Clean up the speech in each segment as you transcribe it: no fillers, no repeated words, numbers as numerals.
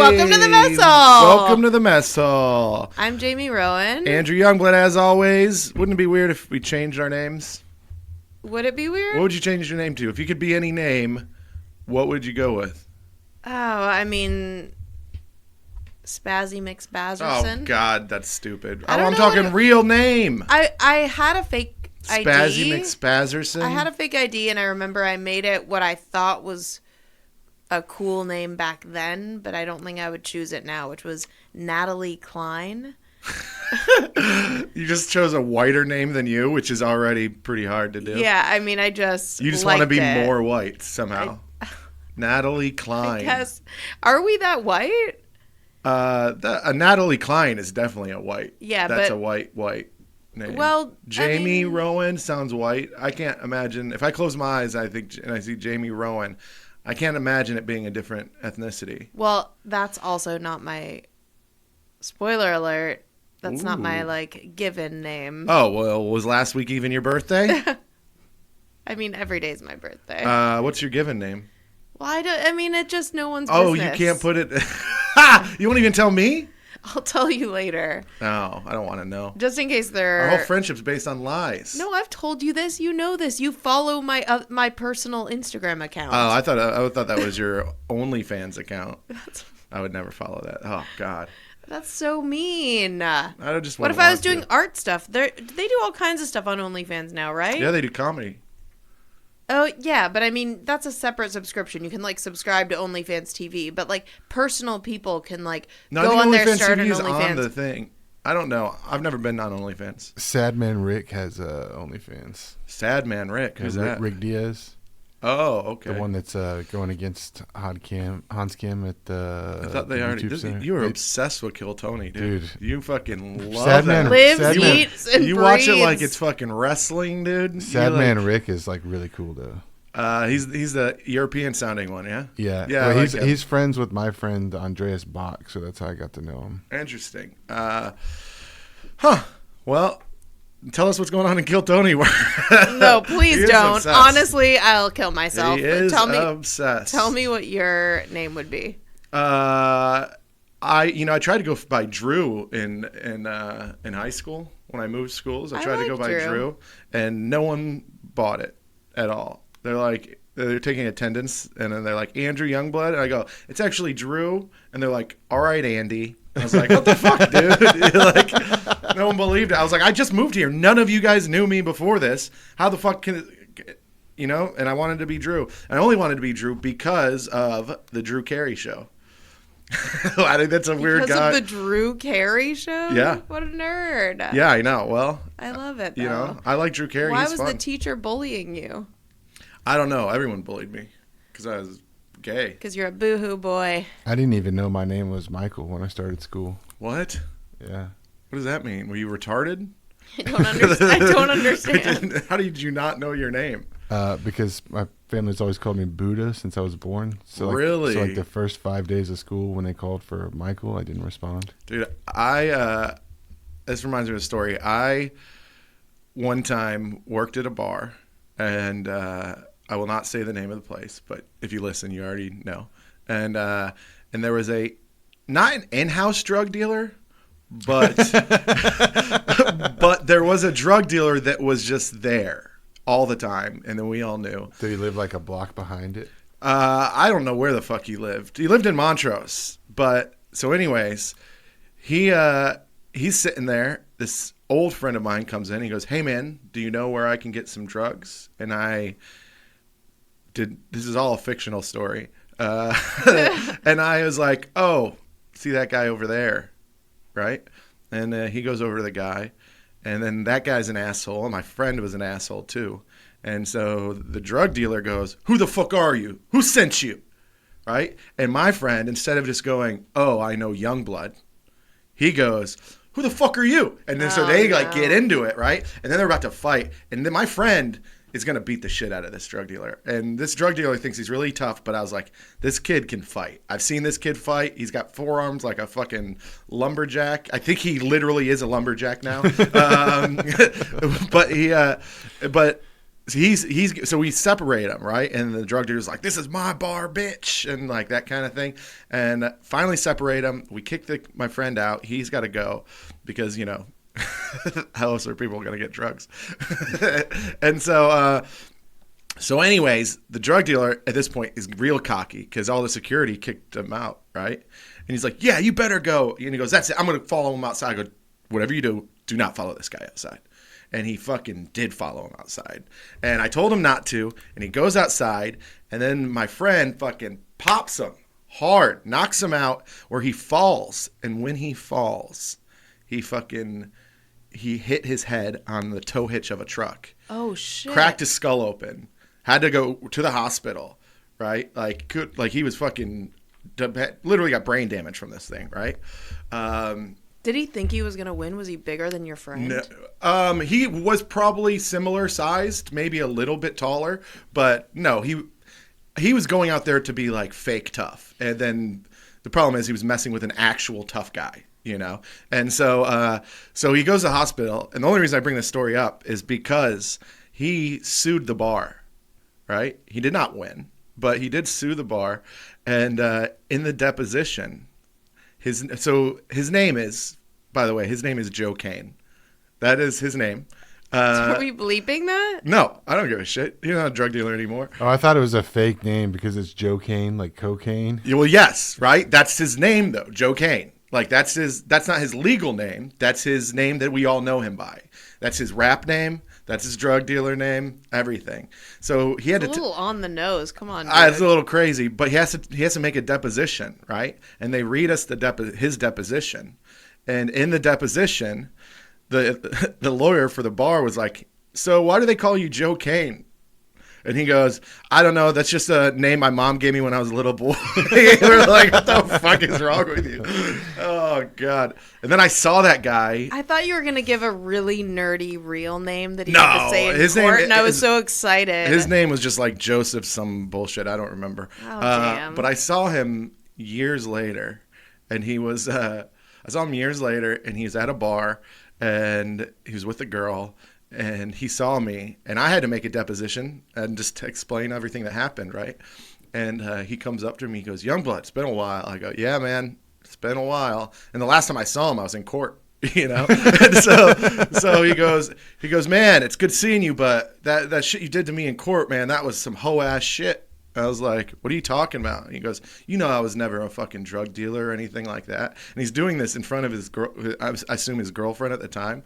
welcome to the mess Welcome to the mess hall. I'm Jamie Rowan. Andrew Youngblood, as always. Wouldn't it be weird if we changed our names? Would it be weird? What would you change your name to? If you could be any name, what would you go with? Oh, I mean, Spazzy McSpazerson. Oh, God, that's stupid. I'm talking real name. I had a fake ID. Spazzy McSpazerson? I had a fake ID, and I remember I made it what I thought was a cool name back then, but I don't think I would choose it now, which was Natalie Klein. You just chose a whiter name than you, which is already pretty hard to do. Yeah, I mean, you just want to be more white somehow. Natalie Klein. Yes. Are we that white? Natalie Klein is definitely a white. Yeah, that's a white name. Well, Jamie Rowan sounds white. I can't imagine. If I close my eyes, and I see Jamie Rowan, I can't imagine it being a different ethnicity. Well, that's also not my spoiler alert. That's not my given name. Oh, well, was last week even your birthday? I mean, every day's my birthday. What's your given name? Well, it just no one's Oh, business. you can't put it. You won't even tell me? I'll tell you later. No, I don't want to know. Just in case they're... Our whole friendship's based on lies. No, I've told you this. You know this. You follow my personal Instagram account. Oh, I thought that was your OnlyFans account. I would never follow that. Oh, God. That's so mean. I just What if I was doing art stuff? They do all kinds of stuff on OnlyFans now, right? Yeah, they do comedy. Oh, yeah, but I mean, that's a separate subscription. You can, subscribe to OnlyFans TV, but, personal people can, go on there, start an OnlyFans. On the thing. I don't know. I've never been on OnlyFans. Sadman Rick has OnlyFans. Sadman Rick? Who's that? Rick Diaz. Oh, okay. The one that's going against Hans Kim at the I thought they already... You were obsessed with Kill Tony, dude. You fucking love that. Lives, eats, and you breathes. watch it like it's fucking wrestling, dude. Sadman Rick is, really cool, though. He's the European sounding one, yeah? Yeah. Yeah, well, he's friends with my friend Andreas Bach, so that's how I got to know him. Interesting. Well... Tell us what's going on in Kill Tony. No, please don't. Obsessed. Honestly, I'll kill myself. He is obsessed. Tell me what your name would be. I tried to go by Drew in high school when I moved schools. I tried to go by Drew, and no one bought it at all. They're taking attendance, and then they're like, Andrew Youngblood, and I go, it's actually Drew, and they're like, all right, Andy. I was like, what the fuck, dude? No one believed it. I was like, I just moved here. None of you guys knew me before this. How the fuck can it, And I wanted to be Drew. And I only wanted to be Drew because of the Drew Carey Show. I think that's a weird guy. Because of the Drew Carey Show? Yeah. What a nerd. Yeah, I know. Well, I love it, though. I like Drew Carey. Why He's was fun. the teacher bullying you? I don't know. Everyone bullied me because I was gay. Because you're a boohoo boy. I didn't even know my name was Michael when I started school. What? Yeah. What does that mean? Were you retarded? I don't understand. How did you not know your name? Because my family's always called me Buddha since I was born. So really? So the first 5 days of school when they called for Michael, I didn't respond. Dude, this reminds me of a story. I one time worked at a bar, and I will not say the name of the place, but if you listen, you already know. And there was not an in-house drug dealer, but but there was a drug dealer that was just there all the time, and then we all knew. Did he live like a block behind it? I don't know where the fuck he lived. He lived in Montrose, but so anyways, he's sitting there. This old friend of mine comes in. He goes, "Hey man, do you know where I can get some drugs?" And this is all a fictional story. And I was like, "Oh, see that guy over there, right?" And he goes over to the guy, and then that guy's an asshole, and my friend was an asshole too. And so the drug dealer goes, "Who the fuck are you? Who sent you?" Right? And my friend, instead of just going, "Oh, I know Youngblood," he goes, "Who the fuck are you?" And then so they get into it, right? And then they're about to fight. And then my friend is going to beat the shit out of this drug dealer. And this drug dealer thinks he's really tough, but I was like, this kid can fight. I've seen this kid fight. He's got forearms like a fucking lumberjack. I think he literally is a lumberjack now. But so we separate him, right? And the drug dealer's like, "This is my bar, bitch," and like that kind of thing. And finally separate him. We kick my friend out. He's got to go because how else are people going to get drugs? And so anyways, the drug dealer at this point is real cocky because all the security kicked him out, right? And he's like, "Yeah, you better go." And he goes, "That's it. I'm going to follow him outside." I go, "Whatever you do not follow this guy outside." And he fucking did follow him outside. And I told him not to. And he goes outside. And then my friend fucking pops him hard, knocks him out where he falls. And when he falls, he hit his head on the tow hitch of a truck. Oh, shit. Cracked his skull open. Had to go to the hospital, right? Like he was fucking literally got brain damage from this thing, right? Did he think he was going to win? Was he bigger than your friend? No, he was probably similar sized, maybe a little bit taller, but no, he was going out there to be like fake tough. And then the problem is he was messing with an actual tough guy, And so he goes to the hospital. And the only reason I bring this story up is because he sued the bar, right? He did not win, but he did sue the bar. And in the deposition, his name is, by the way, his name is Joe Kane. That is his name. Are we bleeping that? No, I don't give a shit. He's not a drug dealer anymore. Oh, I thought it was a fake name because it's Joe Kane, like cocaine. Yeah, well, yes, right? That's his name, though, Joe Kane. Like, that's not his legal name. That's his name that we all know him by. That's his rap name. That's his drug dealer name. Everything. So he had a little on the nose. Come on, dude. It's a little crazy, but he has to make a deposition, right? And they read us his deposition, and in the deposition, the lawyer for the bar was like, "So why do they call you Joe Kane?" And he goes, "I don't know. That's just a name my mom gave me when I was a little boy." We're like, "What the fuck is wrong with you?" Oh, God. And then I saw that guy. I thought you were going to give a really nerdy real name that he had to say in court, and I was so excited. His name was just like Joseph some bullshit. I don't remember. Oh, damn. But I saw him years later, and he was I saw him years later, and he was at a bar, and he was with a girl. And he saw me, and I had to make a deposition and just explain everything that happened, right? And he comes up to me, he goes, "Youngblood, it's been a while." I go, "Yeah, man, it's been a while." And the last time I saw him, I was in court, And so he goes, "Man, it's good seeing you, but that shit you did to me in court, man, that was some hoe-ass shit." I was like, "What are you talking about?" And he goes, "I was never a fucking drug dealer or anything like that." And he's doing this in front of his girl, I assume his girlfriend at the time.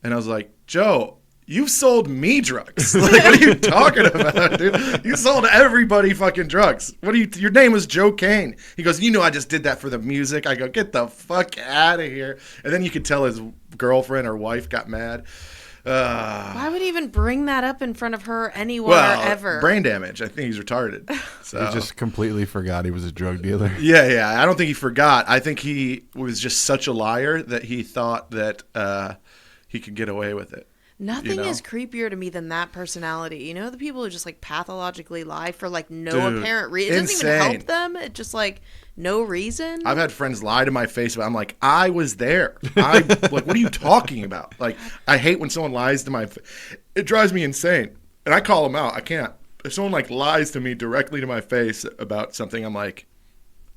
And I was like, "Joe, you sold me drugs. Like, what are you talking about, dude? You sold everybody fucking drugs. Your name was Joe Kane." He goes, "I just did that for the music." I go, "Get the fuck out of here." And then you could tell his girlfriend or wife got mad. Why would he even bring that up in front of her, anyone, or ever? Brain damage. I think he's retarded. So. He just completely forgot he was a drug dealer. Yeah. I don't think he forgot. I think he was just such a liar that he thought that he could get away with it. Nothing is creepier to me than that personality. The people who just like pathologically lie for like no apparent reason. It doesn't even help them. It's just like no reason. I've had friends lie to my face, but I'm like, I was there. Like, what are you talking about? Like, I hate when someone lies to my face. It drives me insane. And I call them out. I can't. If someone like lies to me directly to my face about something, I'm like,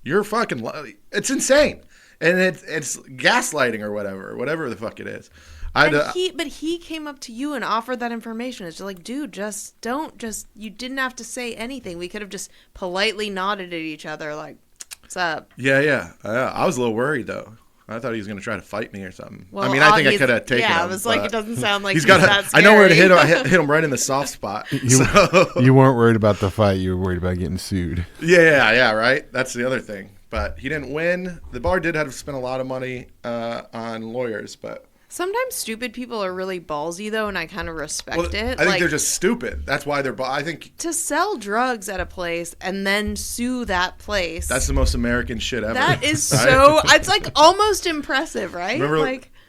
you're fucking it's insane. And it's gaslighting or whatever the fuck it is. But he came up to you and offered that information. It's just like, dude, you didn't have to say anything. We could have just politely nodded at each other like, "What's up?" Yeah. I was a little worried, though. I thought he was going to try to fight me or something. Well, I think I could have taken him. Yeah, I was like, it doesn't sound like he's that scary. I know where to hit him. I hit him right in the soft spot. You weren't worried about the fight. You were worried about getting sued. Yeah, right? That's the other thing. But he didn't win. The bar did have to spend a lot of money on lawyers, but... Sometimes stupid people are really ballsy, though, and I kind of respect it. I think they're just stupid. That's why they're... I think... To sell drugs at a place and then sue that place... That's the most American shit ever. That is so... It's like almost impressive, right?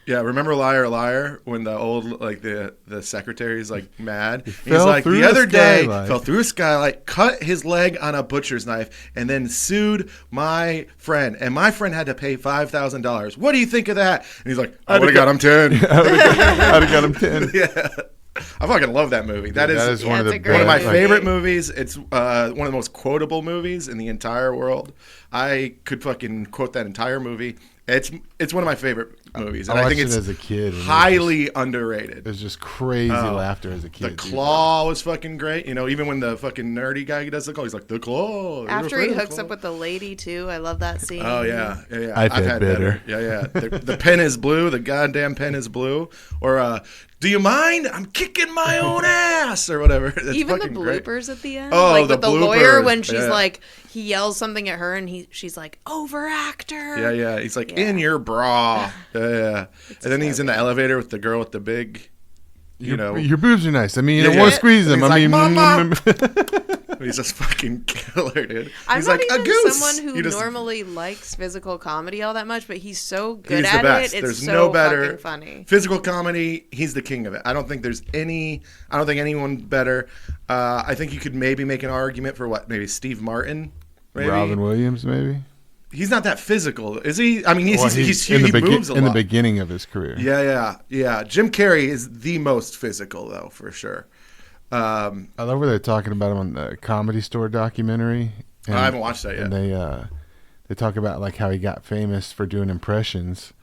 Remember Liar Liar when the old, like, the secretary's, like, mad? He's like, the other day, fell through a skylight, cut his leg on a butcher's knife, and then sued my friend. And my friend had to pay $5,000. What do you think of that? And he's like, I would have got him 10. I'd have got him 10. Yeah. I fucking love that movie. That is Yeah, it's a great one of my movie. favorite movies. It's one of the most quotable movies in the entire world. I could fucking quote that entire movie. It's one of my favorite movies, and I I watched think it it's as a kid. And highly underrated. It was just crazy laughter as a The kid. dude. Claw was fucking great. You know, even when the fucking nerdy guy does the Claw, he's like, the Claw. You're After afraid he of the hooks Claw." up with the lady too, I love that scene. Oh yeah. I've had better. Yeah. The pen is blue. The goddamn pen is blue. Or do you mind? I'm kicking my own ass or whatever. That's Even the fucking great. bloopers at the end, Oh, like the with the lawyer bloopers. when she's Yeah. like, he yells something at her and she's like, over actor. Yeah. He's like, Yeah. in your bra. Yeah. And then he's in the elevator with the girl with the big, Your boobs are nice. I mean, Yeah, I want yeah. to squeeze them. And I he's mean, like, he's just fucking killer, dude. I'm He's not like, a even goose. someone who You just- normally likes physical comedy all that much, but he's so good He's at the best. it. It's There's so no better fucking funny. physical comedy. He's the king of it. I don't think anyone better. I think you could maybe make an argument for maybe Steve Martin. Maybe. Robin Williams, maybe. He's not that physical, is he? I mean, Well, he's in he the moves a in the lot. beginning of his career. Yeah. Jim Carrey is the most physical, though, for sure. I love where they're talking about him on the Comedy Store documentary. I haven't watched that yet. And they talk about like how he got famous for doing impressions,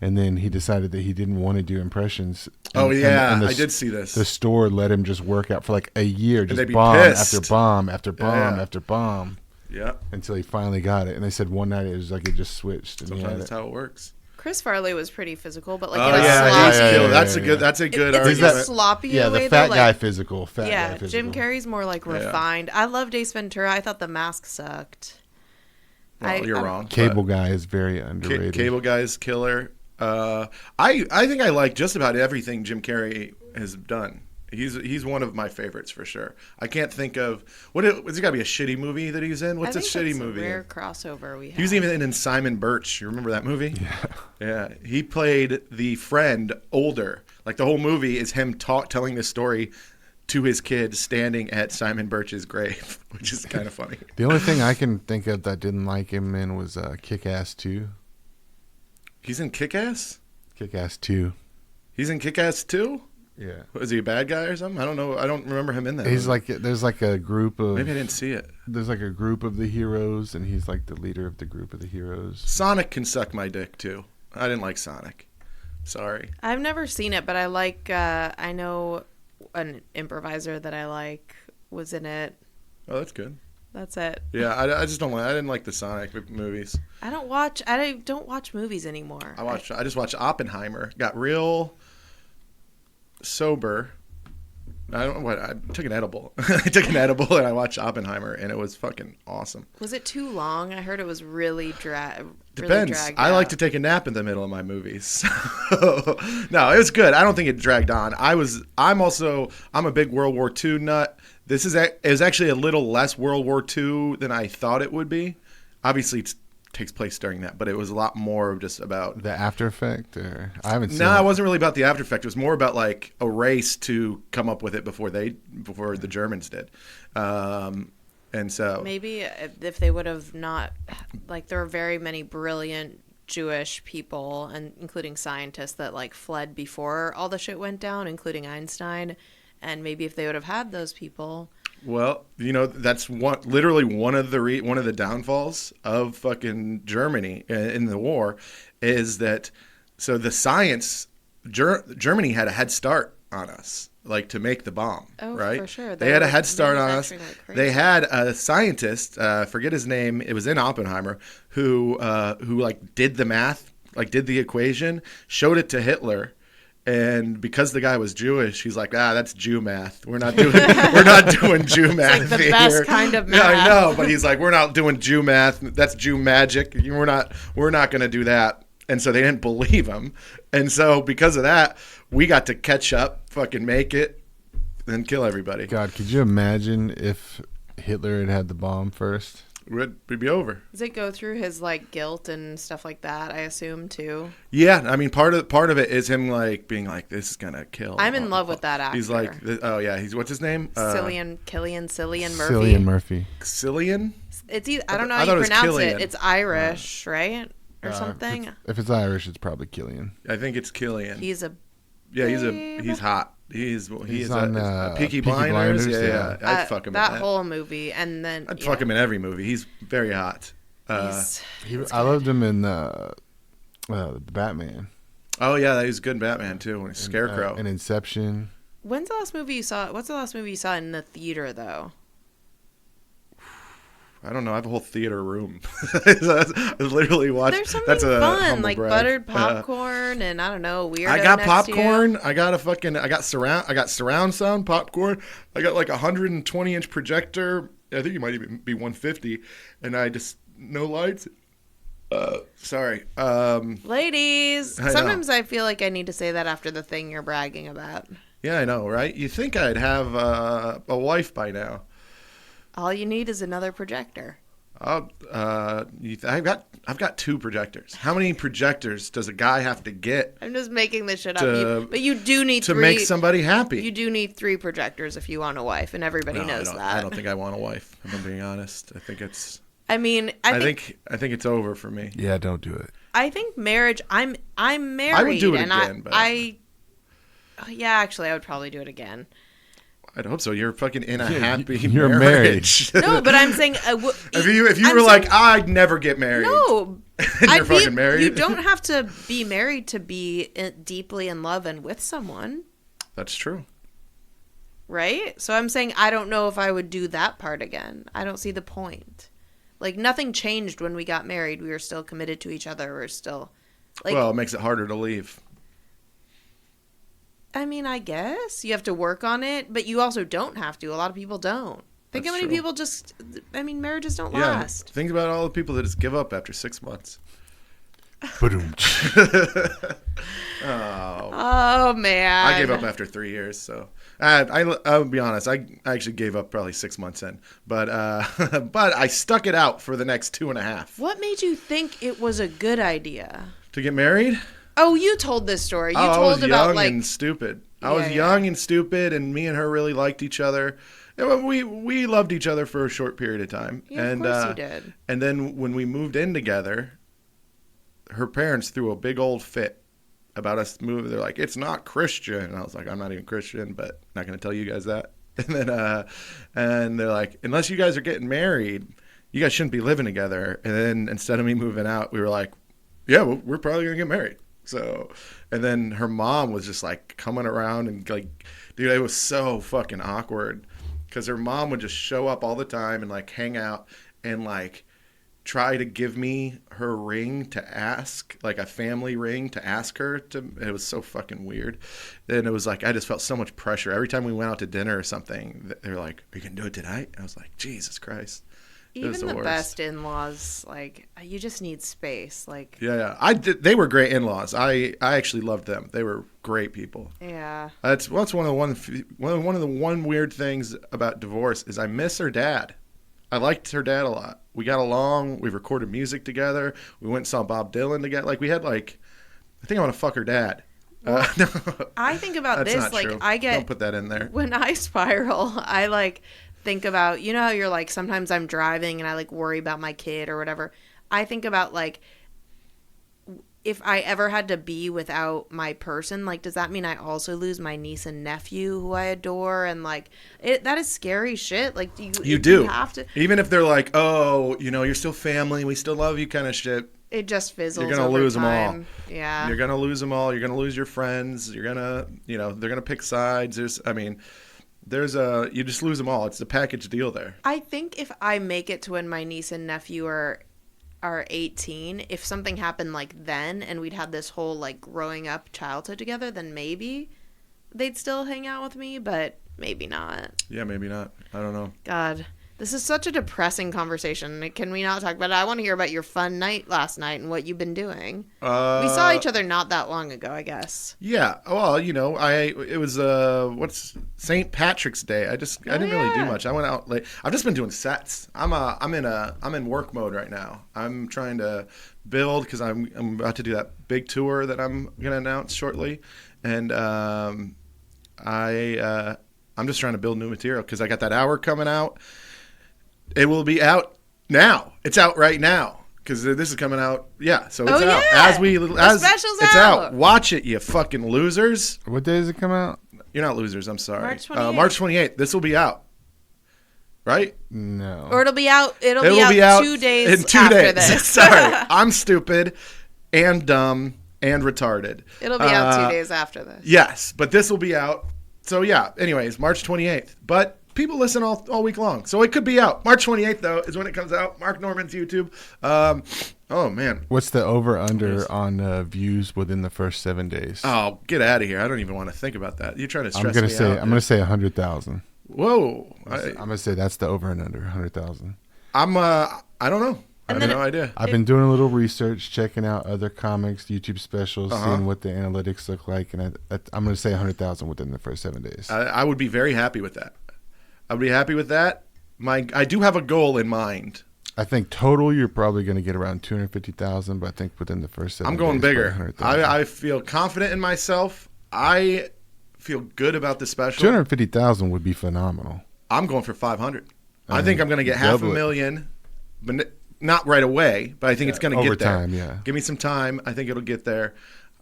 and then he decided that he didn't want to do impressions. Oh, yeah, and I did see this. The store let him just work out for like a year, they'd just be bomb pissed. after bomb after bomb Yeah. after bomb, Yeah, until he finally got it. And they said one night it was like it just switched. And he sometimes had that's it. how it works. Chris Farley was pretty physical, but like Oh in a yeah, sloppy. he's killer. yeah, That's a yeah. good. That's a good It's argument. in a sloppy Yeah, way. the fat though, guy like, physical. Fat yeah, guy physical. Jim Carrey's more like refined. I loved Ace Ventura. I thought The Mask sucked. Well, you're wrong. Cable Guy is very underrated. Cable Guy's killer. I think I like just about everything Jim Carrey has done. He's one of my favorites for sure. I can't think of has it got to be a shitty movie that he's in? What's I a think shitty that's movie? A rare crossover we have. He was even in Simon Birch. You remember that movie? Yeah. He played the friend older. Like the whole movie is him telling this story to his kid standing at Simon Birch's grave, which is kind of funny. The only thing I can think of that didn't like him in was Kick-Ass 2. He's in Kick-Ass? Kick-Ass 2. He's in Kick-Ass too? Yeah. Is he a bad guy or something? I don't know. I don't remember him in that. He's movie. like, there's like a group of, Maybe I didn't see it. there's like a group of the heroes, and he's like the leader of the group of the heroes. Sonic can suck my dick too. I didn't like Sonic. Sorry. I've never seen it, but I like. I know an improviser that I like was in it. Oh, that's good. That's it. Yeah, I just don't like. I didn't like the Sonic movies. I don't watch movies anymore. I just watched Oppenheimer. Got real sober. I don't know what. I took an edible. I took an edible and I watched Oppenheimer, and it was fucking awesome. Was it too long? I heard it was really Depends. dragged I like out. to take a nap in the middle of my movies. No, it was good. I don't think it dragged on. I'm a big World War II nut. It was actually a little less World War II than I thought it would be. Obviously, it takes place during that, but it was a lot more of just about. The After Effect, or I haven't seen. No, it. it wasn't really about the after effect. It was more about like a race to come up with it before the Germans did. And so Maybe if they would have not, like, there are very many brilliant Jewish people, and including scientists, that like fled before all the shit went down, including Einstein. And maybe if they would have had those people. Well, that's literally one of the downfalls of fucking Germany in the war is that so the science Germany had a head start on us, like to make the bomb, Oh, right? for sure. They They had a were head start on us. manufacturing like crazy. They had a scientist, forget his name, it was in Oppenheimer, who like did the math, like did the equation, showed it to Hitler. And because the guy was Jewish, he's like, that's Jew math. We're not doing Jew math. like the here. best kind of Yeah, I math. know, but he's like, we're not doing Jew math. That's Jew magic. We're not going to do that. And so they didn't believe him. And so because of that, we got to catch up, fucking make it, and kill everybody. God, could you imagine if Hitler had the bomb first? We'd be over. Does it go through his like guilt and stuff like that? I assume too. Yeah, I mean, part of it is him like being like, this is gonna kill. I'm in love with that actor. He's like, oh yeah, what's his name? Cillian Murphy. Cillian Murphy. Cillian. It's I don't know I how thought you it was pronounce Killian. it. It's Irish, right? Or something. If it's Irish, it's probably Killian. I think it's Killian. He's a Yeah, babe. he's hot. He He's is on, Peaky Peaky Blinders. Blinders, Yeah. I'd fuck him in that that. whole movie, and then I'd fuck him in every movie. He's very hot. he's- I loved him in the Batman. Oh yeah, he was good in Batman too. When he's Scarecrow. And Inception. When's the last movie you saw? What's the last movie you saw in the theater though? I don't know. I have a whole theater room. I literally watch. There's something That's a fun, humble like brag. buttered popcorn, and I don't know, weirdo. I got next to you. popcorn. I got surround sound popcorn. I got like a 120-inch projector. I think it might even be 150, and I just no lights. Sorry. Ladies, I know. sometimes I feel like I need to say that after the thing you're bragging about. Yeah, I know, right? You think I'd have a wife by now? All you need is another projector. I've got 2 projectors. How many projectors does a guy have to get I'm just making this shit up. To- But you do need to 3. make somebody happy? You do need 3 projectors if you want a wife, and everybody No, knows that. I don't think I want a wife. If I'm being honest. I think it's. I mean, I think it's over for me. Yeah, don't do it. I think marriage. I'm married. do it and again, but- yeah, actually, I would probably do it again. I'd hope so. You're fucking in a Yeah, happy you're marriage. No, but I'm saying if you I'm were like, saying- I'd never get married. no, and you're fucking married. You don't have to be married to be deeply in love and with someone, That's true. right? So I'm saying I don't know if I would do that part again. I don't see the point. Like nothing changed when we got married. We were still committed to each other. We're still like. Well, it makes it harder to leave. I mean, I guess you have to work on it, but you also don't have to. A lot of people don't. Think how That's many true. people just. I mean, marriages don't Yeah. last. Think about all the people that just give up after 6 months. Ba-doom. Oh. Oh man! I gave up after 3 years, so I'll be honest. I actually gave up probably 6 months in, but but I stuck it out for the next 2.5 What made you think it was a good idea? to get married. Oh, you told this story. You I told was about young like and stupid. I Yeah, was yeah. young and stupid, and me and her really liked each other. And we loved each other for a short period of time, yeah, and of course you did. and then when we moved in together, her parents threw a big old fit about us moving. They're like, "It's not Christian," and I was like, "I'm not even Christian, but not going to tell you guys that." And then and they're like, "Unless you guys are getting married, you guys shouldn't be living together." And then instead of me moving out, we were like, "Yeah, well, we're probably going to get married." So, and then her mom was just like coming around and like, dude, it was so fucking awkward because her mom would just show up all the time and like hang out and like try to give me her ring to ask, like a family ring to ask her to. It was so fucking weird. And it was like, I just felt so much pressure. Every time we went out to dinner or something, they were like, "Are you going to do it tonight?" And I was like, Jesus Christ. It was Even the worst. best in-laws, like you just need space. Like Yeah. They were great in-laws. I actually loved them. They were great people. yeah, That's one of the one weird things about divorce is I miss her dad. I liked her dad a lot. We got along. We recorded music together. We went and saw Bob Dylan together. Like we had like, I think I want to fuck her dad. No, I think about that's this. not Like true. I get Don't put that in there. when I spiral, I like think about, you know how you're like, sometimes I'm driving and I like worry about my kid or whatever. I think about like, if I ever had to be without my person, like, does that mean I also lose my niece and nephew who I adore? And like, that is scary shit. Like, You do. You have to. Even if they're like, oh, you're still family. We still love you kind of shit. It just fizzles. You're gonna over lose 'em all. time. Yeah. You're going to lose them all. You're going to lose your friends. You're going to, they're going to pick sides. You just lose them all. It's a package deal there. I think if I make it to when my niece and nephew are 18, if something happened like then and we'd had this whole like growing up childhood together, then maybe they'd still hang out with me, but maybe not. Yeah, maybe not. I don't know. God, this is such a depressing conversation. Can we not talk about it? I want to hear about your fun night last night and what you've been doing. We saw each other not that long ago, I guess. Yeah. Well, it was what's St. Patrick's Day. I didn't really do yeah. much. I went out late. I've just been doing sets. I'm in work mode right now. I'm trying to build because I'm about to do that big tour that I'm gonna announce shortly, and I'm just trying to build new material because I got that hour coming out. It will be out now. It's out right now because this is coming out. Yeah, so it's Oh, out yeah. The special's it's out. Watch it, you fucking losers. What day does it come out? You're not losers. I'm sorry. March 28th. March 28th. This will be out. Right? No. Or it'll be out. It'll It will be out 2 2 days in 2 after days. this. Sorry. I'm stupid and dumb and retarded. It'll be out 2 days after this. Yes, but this will be out. So yeah, anyways, March 28th. But people listen all week long. So it could be out. March 28th, though, is when it comes out. Mark Norman's YouTube. Oh, man. What's the over/under on views within the first 7 days? Oh, get out of here. I don't even want to think about that. You're trying to stress I'm gonna me say out. I'm gonna say 100,000. Whoa. I'm gonna say that's the over and under 100,000. I don't know. I have no idea. I've been doing a little research, checking out other comics, YouTube specials, Uh-huh. seeing what the analytics look like, and I'm going to say 100,000 within the first 7 days. I would be very happy with that. I would be happy with that. I do have a goal in mind. I think total you're probably going to get around 250,000, but I think within the first 7 I'm days, going probably bigger. 100,000. I feel confident in myself. I feel good about the special. 250,000 would be phenomenal. I'm going for 500. I think I'm going to get double it. $500,000, but not right away. But I think it's going to over get there. time, yeah. Give me some time. I think it'll get there.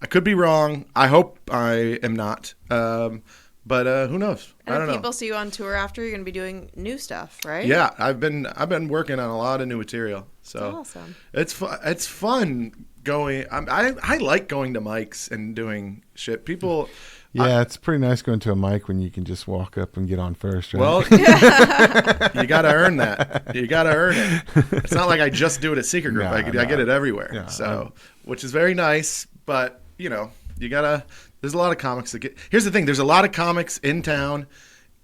I could be wrong. I hope I am not. But who knows? And I don't if know. people see you on tour after, you're going to be doing new stuff, right? Yeah, I've been working on a lot of new material. So Awesome. it's fun going. I like going to mics and doing shit. People. Yeah, it's pretty nice going to a mic when you can just walk up and get on first, right? Well, you got to earn that. You got to earn it. It's not like I just do it at Secret Group. No, I get it everywhere. Yeah, So, which is very nice. But you gotta. There's a lot of comics that get. Here's the thing. There's a lot of comics in town,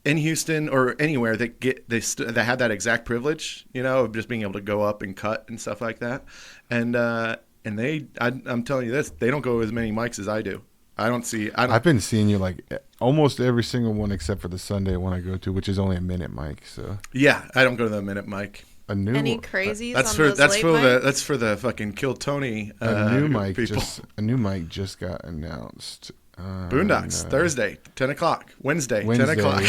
in Houston or anywhere that that have that exact privilege. Of just being able to go up and cut and stuff like that. And I'm telling you this. They don't go as many mics as I do. I've been seeing you like almost every single one except for the Sunday one I go to, which is only a minute mic. So Yeah, I don't go to the minute mic. a new Any crazies That's on for those that's late for mics? that's for the fucking Kill Tony a new mic people. just got announced. Boondocks on, Thursday 10 o'clock. Wednesday 10 Wednesdays. o'clock.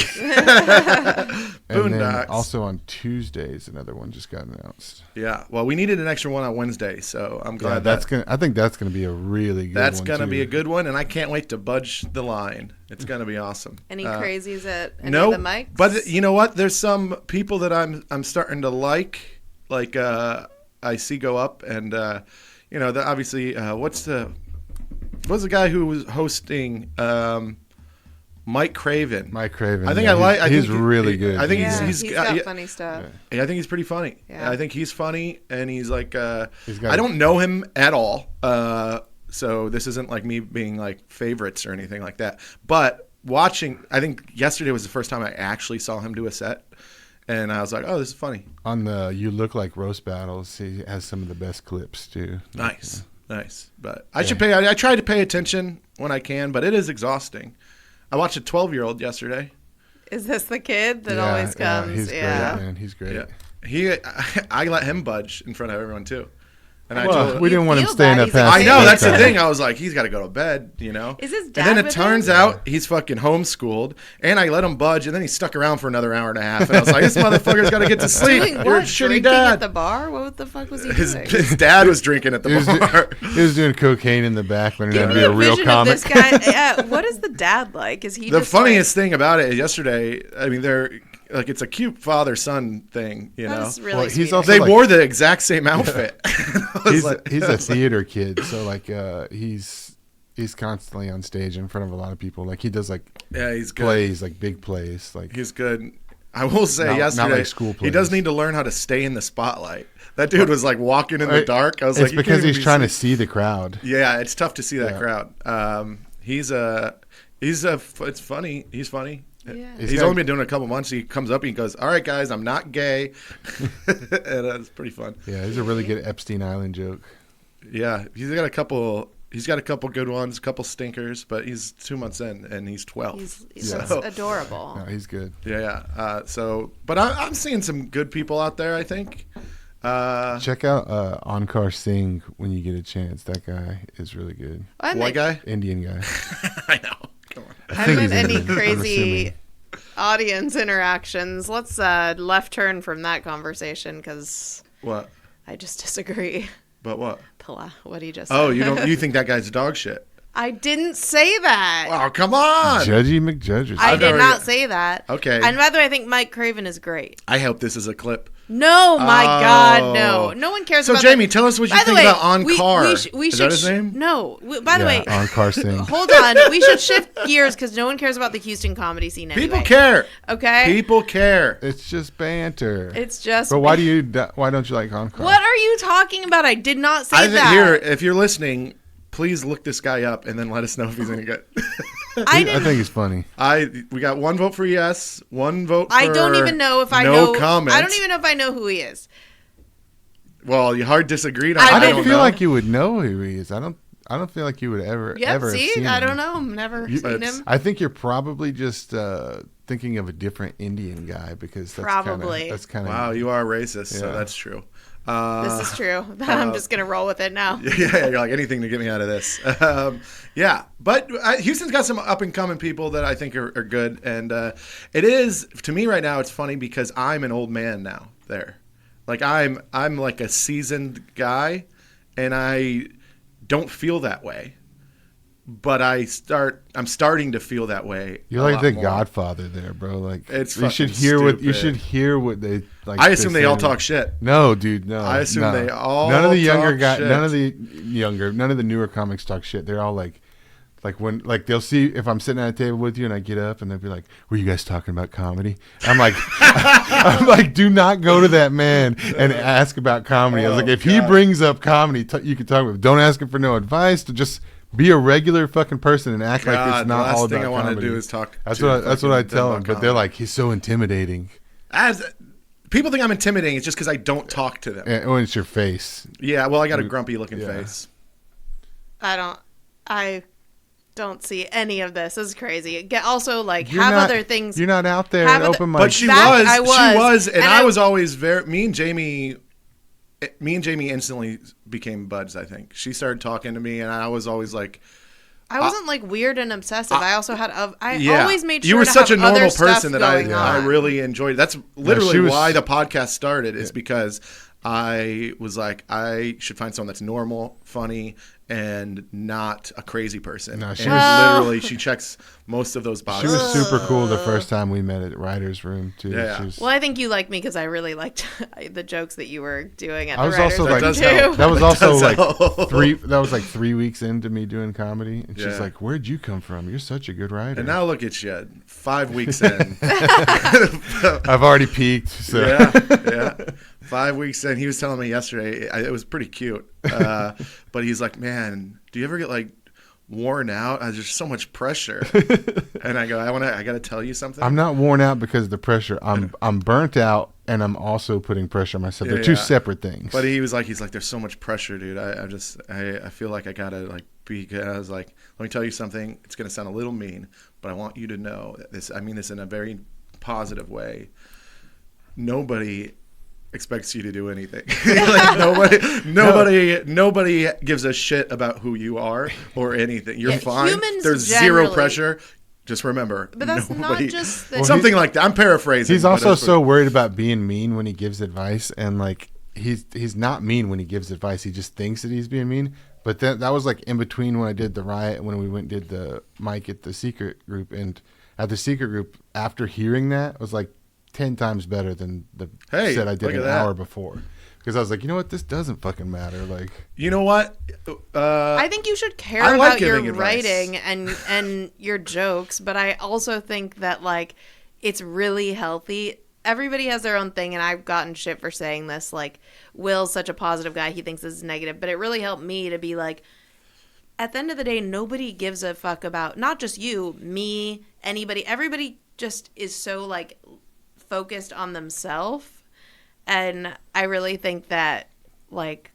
And then Boondocks. also on Tuesdays, another one just got announced. Yeah. Well, we needed an extra one on Wednesday, so I'm Yeah, glad I think that's gonna be a really good that's one. gonna too. be a good one, and I can't wait to budge the line. It's gonna be awesome. Any crazies at any No, of the mics? but you know what? There's some people that I'm starting to like I see go up, and obviously what's the guy who was hosting Mike Craven? Mike Craven. I think yeah, he's think really good. I think yeah, he's got yeah, funny stuff. I think he's pretty funny. Yeah. I think he's funny, and he's like He's got I don't know him at all, so this isn't like me being like favorites or anything like that. But watching, I think yesterday was the first time I actually saw him do a set, and I was like, oh, this is funny. on the You Look Like Roast Battles, he has some of the best clips too. Nice. But I try to pay attention when I can, but it is exhausting. I watched a 12-year-old yesterday. Is this the kid that Yeah, always comes? he's great, man. He's great. Yeah. I let him budge in front of everyone too. And I Well, told we didn't want him feel staying bad. up He's a past. I know, Big that's the bedtime. thing. I was like, he's got to go to bed, Is his dad And then it with turns him? out he's fucking homeschooled, and I let him budge, and then he stuck around for another hour and a half. And I was like, this motherfucker's got to get to sleep. Doing You're a what? shitty Drinking at the dad. bar? What the fuck was he His doing? dad was drinking at the He was, bar. he was doing cocaine in the back, learning how Give to me be a a real vision comic. of this guy. Yeah, what is the dad like? Is he The just funniest thing about it is yesterday, I mean, they're like, it's a cute father-son thing, you know? That's really Well, he's sweet. also They like- wore the exact same outfit. I was like- He's a theater kid, so like he's constantly on stage in front of a lot of people. Like he does like yeah, he's good. plays, like big plays. Like He's good. I will say Not yesterday, like school he does plays. need to learn how to stay in the spotlight. That dude was like walking in the dark. I was it's like, you because can't even he's be trying to seen. see the crowd. Yeah, it's tough to see that Yeah. crowd. It's funny. He's funny. Yeah. He's got- only been doing it a couple months. He comes up and he goes, "All right, guys, I'm not gay," and it's pretty fun. Yeah, he's a really good Epstein Island joke. Yeah, he's got a couple. He's got a couple good ones, a couple stinkers, but he's 2 months in and he's 12. He's Yeah. that's adorable. No, he's good. Yeah. But I'm seeing some good people out there. I think. Check out Onkar Singh when you get a chance. That guy is really good. I'm White guy. Indian guy. I know. Come on. I haven't he's any Indian, I'm crazy assuming. audience interactions. Let's left turn from that conversation because What? I just disagree. But what? What he just Oh, said. you think that guy's dog shit? I didn't say that. Oh, come on. Judgy McJudges. I I've did already- not say that. Okay. And by the way, I think Mike Craven is great. I hope this is a clip. No, my Oh. God, no. No one cares So, about Jamie, that. tell us what you By the think way, about On we- Car. we Is should that his name? No. By the way, On Car Sing. hold on. We should shift gears because no one cares about the Houston comedy scene anyway. People care. Okay? People care. It's just banter. It's just... But why don't you like On Car? What are you talking about? I did not say I think that. here, if you're listening, please look this guy up and then let us know if he's any good. I I didn't... think he's funny. We got one vote for yes, one vote for I don't even know if I no know... comment. I don't even know if I know who he is. Well, you hard disagreed on I it. I don't don't feel know. like you would know who he is. I don't feel like you would ever Yep, ever have see? seen I him. don't know. Never You- seen It's- him. I think you're probably just thinking of a different Indian guy because that's Probably. That's kind of Wow, you are racist, so Yeah. that's true. This is true. I'm just going to roll with it now. Yeah, you're like anything to get me out of this. Yeah, but Houston's got some up and coming people that I think are good, and it is to me right now. It's funny because I'm an old man now. There, like I'm like a seasoned guy, and I don't feel that way. But I'm starting to feel that way. You're a like lot the more. Godfather there, bro. Like It's you should fucking hear what stupid. they like. I assume they all say. talk shit. No, dude, no. I assume no. they all None of the younger talk guys, shit. none of the newer comics talk shit. They're all like when they'll see if I'm sitting at a table with you and I get up and they'll be like, "Were you guys talking about comedy?" I'm like, I'm like, do not go to that man and ask about comedy. I was like, if he God. brings up comedy, you can talk about. Don't ask him for no advice. To just be a regular fucking person and act like God, it's not the last all thing about I want comedy. to do is talk. That's to what I fucking tell about them. But they're comedy. like, he's so intimidating. As people think I'm intimidating, it's just because I don't talk to them. And when it's your face. Yeah, well, I got a grumpy looking Yeah. face. I don't see any of this. This is crazy. Also, like, You're have not- other things. You're not out there have at other- open mic. But she Back, was, I was, and and I I- was always very. Me and Jamie instantly became buds. I think she started talking to me, and I was always like, I wasn't like weird and obsessive. I also had. I "Yeah." always made sure you were to such have a normal other stuff person that I going on. really enjoyed. That's literally she was- why the podcast started. Is because I was like, I should find someone that's normal, funny, and not a crazy person. No, and she was- literally she checks most of those She boxes. was super cool the first time we met at Writer's Room too. Yeah. She was, Well, I think you liked me because I really liked the jokes that you were doing at I the was writers' also room, like- That does too. help. that was That also does like help. 3 weeks into me doing comedy, and she's Yeah. like, "Where'd you come from? You're such a good writer." And now look at you, 5 weeks in. I've already peaked. So Yeah. 5 weeks in. He was telling me yesterday. It was pretty cute. But he's like, "Man, do you ever get like worn out? There's so much pressure." And I go, I got to tell you something. I'm not worn out because of the pressure. I'm burnt out, and I'm also putting pressure on myself. They're two Yeah. separate things. But he's like, there's so much pressure, dude. I feel like I gotta like be. I was like, let me tell you something. It's gonna sound a little mean, but I want you to know that this. I mean this in a very positive way. Nobody expects you to do anything. Like nobody gives a shit about who you are or anything. You're Yeah, fine. humans There's zero generally- pressure. Just remember, But that's nobody, not just the. Well, something like that. I'm paraphrasing. He's but also that's what- so worried about being mean when he gives advice, and like he's not mean when he gives advice. He just thinks that he's being mean. But that was like in between when I did the riot, when we went and did the mic at the secret group, and at the secret group, after hearing that, was like 10 times better than the Hey, set I did look at an that. hour before. Because I was like, you know what, this doesn't fucking matter. Like, You know what? I think you should care I like about your giving advice. writing and your jokes, but I also think that like it's really healthy. Everybody has their own thing, and I've gotten shit for saying this. Like, Will's such a positive guy; he thinks this is negative, but it really helped me to be like, at the end of the day, nobody gives a fuck about not just you, me, anybody. Everybody just is so like focused on themselves, and I really think that like.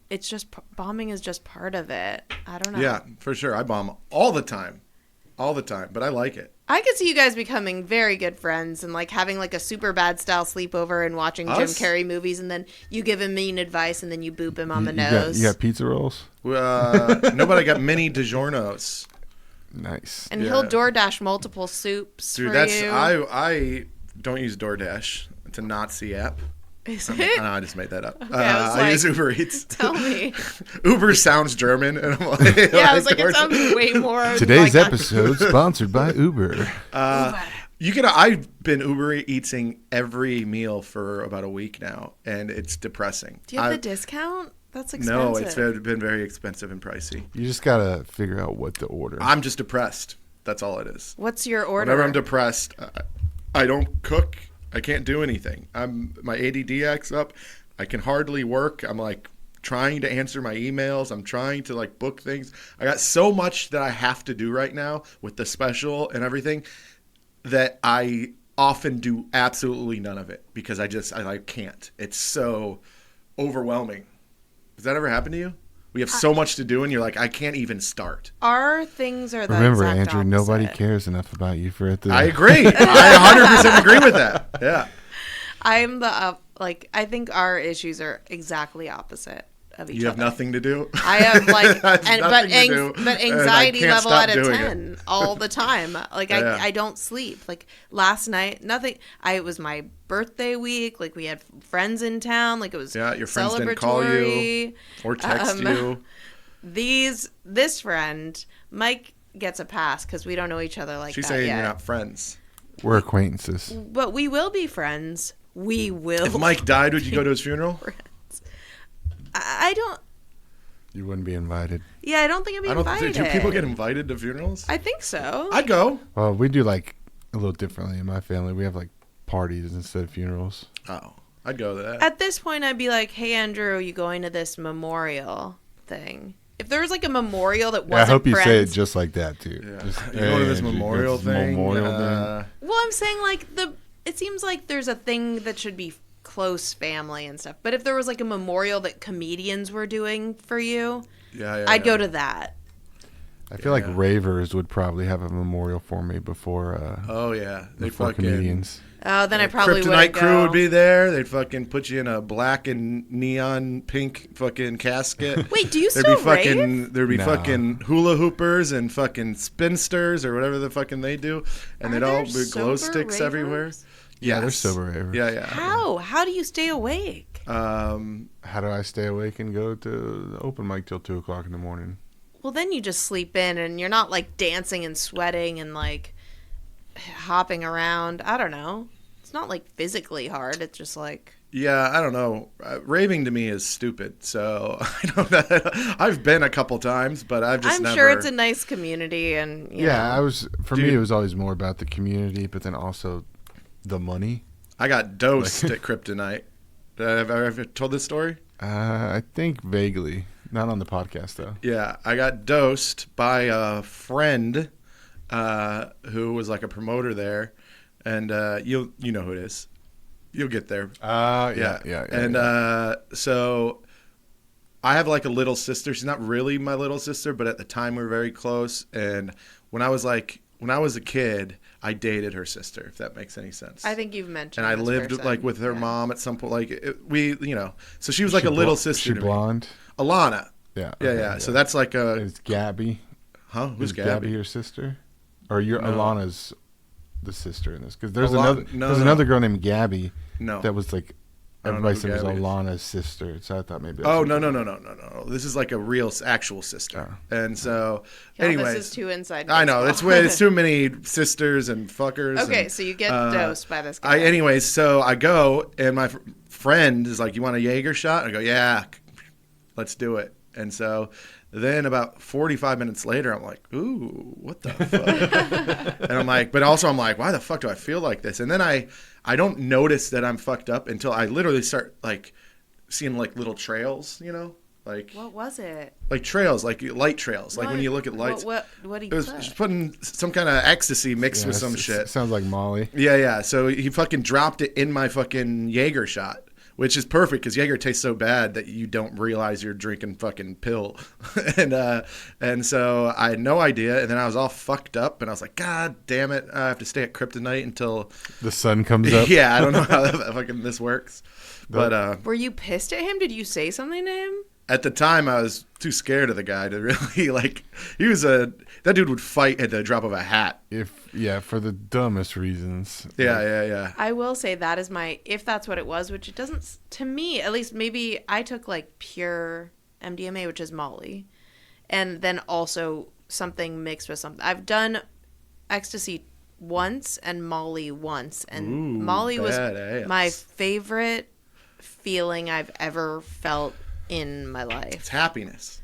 It's just bombing is just part of it. I don't know. Yeah, for sure. I bomb all the time, but I like it. I could see you guys becoming very good friends and like having like a super bad style sleepover and watching Jim Us? Carrey movies, and then you give him mean advice and then you boop him on the you got, nose. you got pizza rolls? Nobody got mini DiGiorno's. Nice. and Yeah. he'll DoorDash multiple soups Dude, for that's you. I don't use DoorDash. It's a Nazi app. Is No, it? I just made that up. I was I use like, Uber Eats. Tell me. Uber sounds German, and I'm like, Yeah, I was like, it sounds way more. Today's like episode sponsored by Uber. Uber. I've been Uber Eating every meal for about a week now, and it's depressing. Do you have the discount? That's expensive. No, it's been very expensive and pricey. You just gotta figure out what to order. I'm just depressed. That's all it is. What's your order? Whenever I'm depressed, I don't cook. I can't do anything. My ADD acts up. I can hardly work. I'm like trying to answer my emails. I'm trying to like book things. I got so much that I have to do right now with the special and everything that I often do absolutely none of it because I can't. It's so overwhelming. Has that ever happened to you? We have so much to do, and you're like, I can't even start. Our things are the Remember, exact Andrew, opposite. nobody cares enough about you for it to. I agree. I 100% agree with that. Yeah. I'm the I think our issues are exactly opposite of each other. You have nothing to do. I have like, I have nothing to do, but and I anxiety can't level stop out of doing it. 10 all the time. Like Yeah. I don't sleep. Like last night, nothing. It was my birthday week. Like we had friends in town. Like it was Yeah, your friends didn't call you celebratory. or text you. This friend, Mike gets a pass because we don't know each other like She's that saying yet. you're not friends. We're acquaintances. But we will be friends. We will. If Mike died, would you go to his funeral? friends. I don't. You wouldn't be invited. Yeah, I don't think I'd be I don't. invited. Do people get invited to funerals? I think so. I'd go. Well, we do like a little differently in my family. We have like parties instead of funerals. Oh, I'd go to that. At this point, I'd be like, "Hey, Andrew, are you going to this memorial thing?" If there was like a memorial that Yeah, I wasn't hope you friends, say it just like that too. Yeah. Just, You go to this Andrew, memorial this thing. Memorial thing. well, I'm saying like it seems like there's a thing that should be close family and stuff. But if there was like a memorial that comedians were doing for you, Yeah, I'd go to that. I feel like Yeah. ravers would probably have a memorial for me before Oh yeah, they before fucking. comedians. Oh, then I probably Kryptonite wouldn't crew go. would be there. They'd fucking put you in a black and neon pink fucking casket. Wait, do you There'd still be fucking rave? there'd be No. fucking hula hoopers and fucking spinsters or whatever the fucking they do, and Are they'd all there be glow sober sticks everywhere. ravers? Yeah, they're Yes. sober ravers. Yeah, yeah. How do you stay awake? How do I stay awake and go to the open mic till 2:00 in the morning? Well, then you just sleep in, and you're not like dancing and sweating and like hopping around. I don't know. It's not like physically hard. It's just like Yeah, I don't know. Raving to me is stupid. So I don't know. I've been a couple times, but I've just I'm never. sure it's a nice community, and you Yeah, know. for Dude. me it was always more about the community, but then also the money. I got dosed at Kryptonite. Have I ever told this story? I think vaguely, not on the podcast though. Yeah, I got dosed by a friend who was like a promoter there, and you know who it is. You'll get there. Yeah. And so I have like a little sister. She's not really my little sister, but at the time we were very close. And when I was a kid, I dated her sister, if that makes any sense. I think you've mentioned. and I this lived person. like with her Yeah. mom at some point. Like so she was like a little sister She to blonde. me. Alana. Yeah. Yeah, okay, yeah. So that's like a It's Gabby. Who's Is Gabby? your sister? Or your No. Alana's the sister in this? Because there's Alana- no. another girl named Gabby No. that was like I don't know everybody who said was Gabby is. Alana's sister. So I thought maybe. that's Oh what- no! This is like a real actual sister, and so Y'all, anyways, this is too inside. I know baseball. it's too many sisters and fuckers. Okay, and, so you get dosed by this guy. anyways, so I go and my friend is like, "You want a Jaeger shot?" I go, "Yeah, let's do it." And so then about 45 minutes later, I'm like, "Ooh, what the fuck?" And I'm like, but also I'm like, "Why the fuck do I feel like this?" And then I don't notice that I'm fucked up until I literally start like seeing like little trails, like What was it? like trails, like light trails, like when What- you look at lights. What do you It was put? just putting some kind of ecstasy mixed Yeah, with some it's- shit. Sounds like Molly. Yeah. So he fucking dropped it in my fucking Jaeger shot, which is perfect because Jaeger tastes so bad that you don't realize you're drinking fucking pill. and so I had no idea. And then I was all fucked up and I was like, God damn it. I have to stay at Kryptonite until. The sun comes up. Yeah, I don't know how that fucking this works. But Were you pissed at him? Did you say something to him? at the time, I was too scared of the guy to really like. That dude would fight at the drop of a hat. For the dumbest reasons. Yeah. I will say that is if that's what it was, which it doesn't, to me, at least maybe I took like pure MDMA, which is Molly, and then also something mixed with something. I've done ecstasy once and Molly once, and Ooh, Molly was badass. my favorite feeling I've ever felt in my life. It's happiness.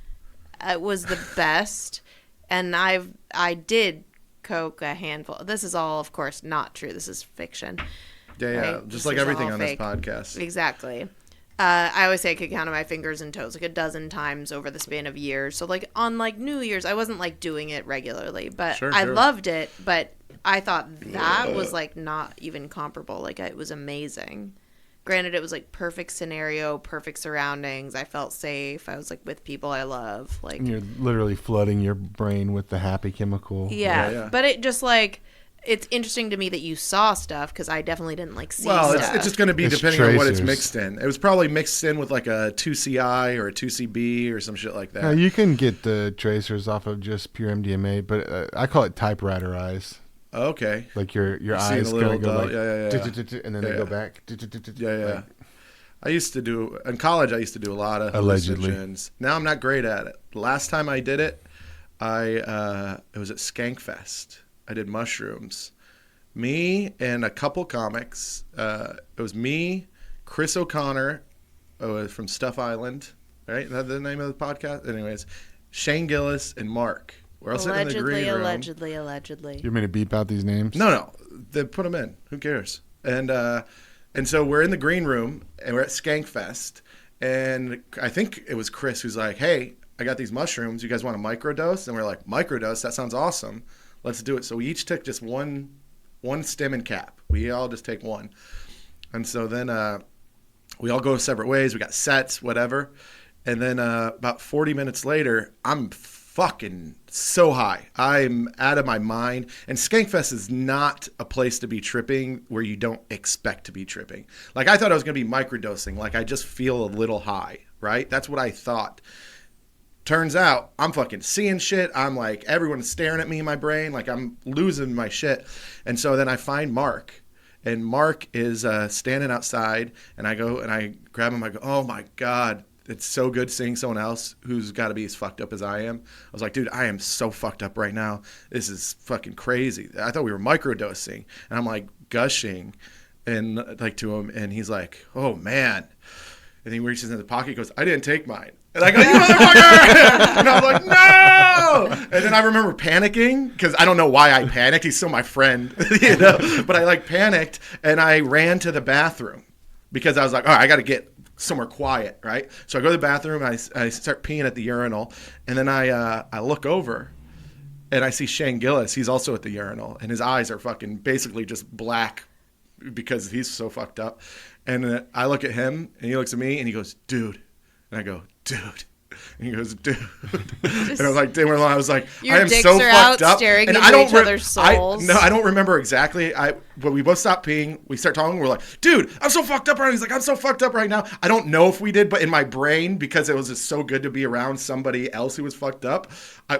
It was the best, and I did coke a handful. This is all, of course, not true. This is fiction. Yeah. Right? Just This like is everything all on fake. this podcast. Exactly. I always say I could count on my fingers and toes like a dozen times over the span of years. So like on like New Year's, I wasn't like doing it regularly, but Sure. I loved it. But I thought that was like not even comparable. Like it was amazing. Granted, it was like perfect scenario, perfect surroundings. I felt safe. I was like with people I love. Like And you're literally flooding your brain with the happy chemical. Yeah. But it just like. It's interesting to me that you saw stuff because I definitely didn't like see Well, stuff. it's just going to be It's depending on what it's tracers. mixed in. It was probably mixed in with like a 2CI or a 2CB or some shit like that. Now, you can get the tracers off of just pure MDMA, but I call it typewriter eyes. Okay. Like your Seeing eyes a little kind of go dull. like, Yeah. and then Yeah, they yeah. go back. Yeah. Like, I used to do in college. I used to do a lot of Allegedly. hallucinogens. Now I'm not great at it. Last time I did it, it was at Skankfest. I did mushrooms. Me and a couple comics. It was me, Chris O'Connor, from Stuff Island. Right, is that the name of the podcast? Anyways, Shane Gillis and Mark. We're all sitting in the green room. Allegedly. you want me to beep out these names? No. They put them in. Who cares? And so we're in the green room and we're at Skankfest. And I think it was Chris who's like, "Hey, I got these mushrooms. You guys want a microdose?" And we're like, "Microdose? That sounds awesome. Let's do it." So we each took just one stem and cap. We all just take one. And so then we all go separate ways. We got sets, whatever. And then about 40 minutes later, I'm fucking so high. I'm out of my mind. And Skankfest is not a place to be tripping where you don't expect to be tripping. Like I thought I was going to be microdosing. Like I just feel a little high, right? That's what I thought. Turns out I'm fucking seeing shit. I'm like, everyone's staring at me in my brain. Like I'm losing my shit. And so then I find Mark. And Mark is standing outside. And I go and I grab him. I go, "Oh my God. It's so good seeing someone else who's got to be as fucked up as I am." I was like, "Dude, I am so fucked up right now. This is fucking crazy. I thought we were microdosing." And I'm like gushing and like to him. And he's like, "Oh man." And he reaches in the pocket and goes, "I didn't take mine." And I go, "You motherfucker!" And I was like, "No!" And then I remember panicking because I don't know why I panicked. He's still my friend, you know. But I like panicked and I ran to the bathroom because I was like, "All right, I got to get somewhere quiet, right?" So I go to the bathroom and I start peeing at the urinal, and then I look over and I see Shane Gillis. He's also at the urinal, and his eyes are fucking basically just black because he's so fucked up. And I look at him, and he looks at me, and he goes, "Dude," and I go, "Dude." And he goes, "Dude." And I was like, damn, I was like, Your I am dicks so are fucked out up. staring And into I don't each other's souls. I don't remember exactly. But we both stopped peeing. We start talking. We're like, "Dude, I'm so fucked up right now." He's like, "I'm so fucked up right now." I don't know if we did, but in my brain, because it was just so good to be around somebody else who was fucked up,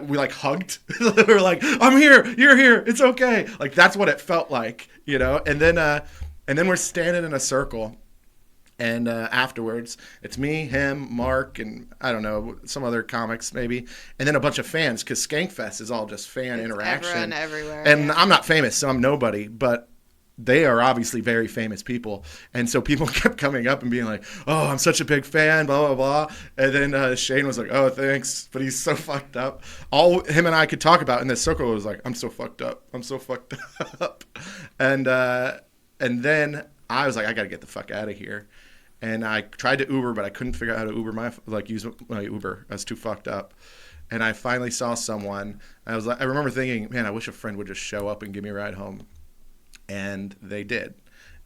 we like hugged. We were like, "I'm here. You're here. It's okay." Like that's what it felt like, you know. And then we're standing in a circle. And afterwards, it's me, him, Mark, and I don't know, some other comics maybe, and then a bunch of fans because Skankfest is all just fan interaction. Everyone everywhere. And yeah. I'm not famous, so I'm nobody, but they are obviously very famous people. And so people kept coming up and being like, "Oh, I'm such a big fan, blah, blah, blah." And then Shane was like, "Oh, thanks." But he's so fucked up. All him and I could talk about in this circle was like, "I'm so fucked up. I'm so fucked up." And then I was like, "I got to get the fuck out of here." And I tried to Uber, but I couldn't figure out how to use my Uber. I was too fucked up. And I finally saw someone. I remember thinking, "Man, I wish a friend would just show up and give me a ride home." And they did.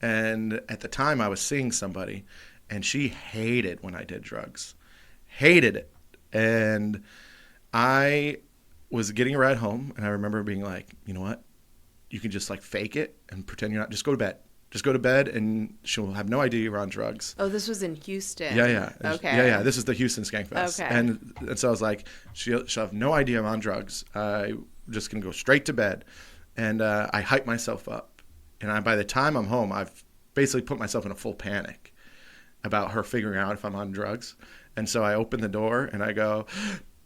And at the time, I was seeing somebody, and she hated when I did drugs. Hated it. And I was getting a ride home, and I remember being like, "You know what? You can just like fake it and pretend you're not. Just go to bed. Just go to bed, and she'll have no idea you're on drugs. Oh, this was in Houston. Yeah. Okay. Yeah. This is the Houston Skankfest. Okay. And so I was like, she'll have no idea I'm on drugs. I'm just going to go straight to bed. And I hype myself up. And by the time I'm home, I've basically put myself in a full panic about her figuring out if I'm on drugs. And so I open the door and I go,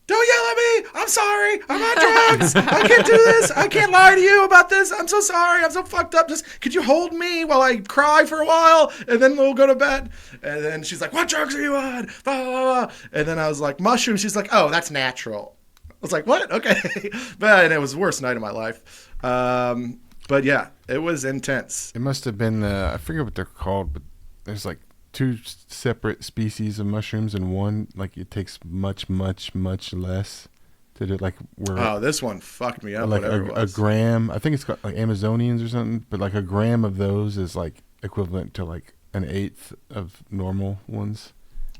don't yell at me. I'm sorry. I'm on drugs. I can't do this. I can't lie to you about this. I'm so sorry. I'm so fucked up. Just could you hold me while I cry for a while and then we'll go to bed? And then she's like, what drugs are you on? Blah, blah, blah. And then I was like, mushrooms. She's like, oh, that's natural. I was like, what? Okay. And it was the worst night of my life. But yeah, it was intense. It must have been I forget what they're called, but there's like 2 separate species of mushrooms, and one like it takes much less to do. Like Oh, this one fucked me up. like Whatever it a was. gram. I think it's got like Amazonians or something, but like a gram of those is like equivalent to like an eighth of normal ones.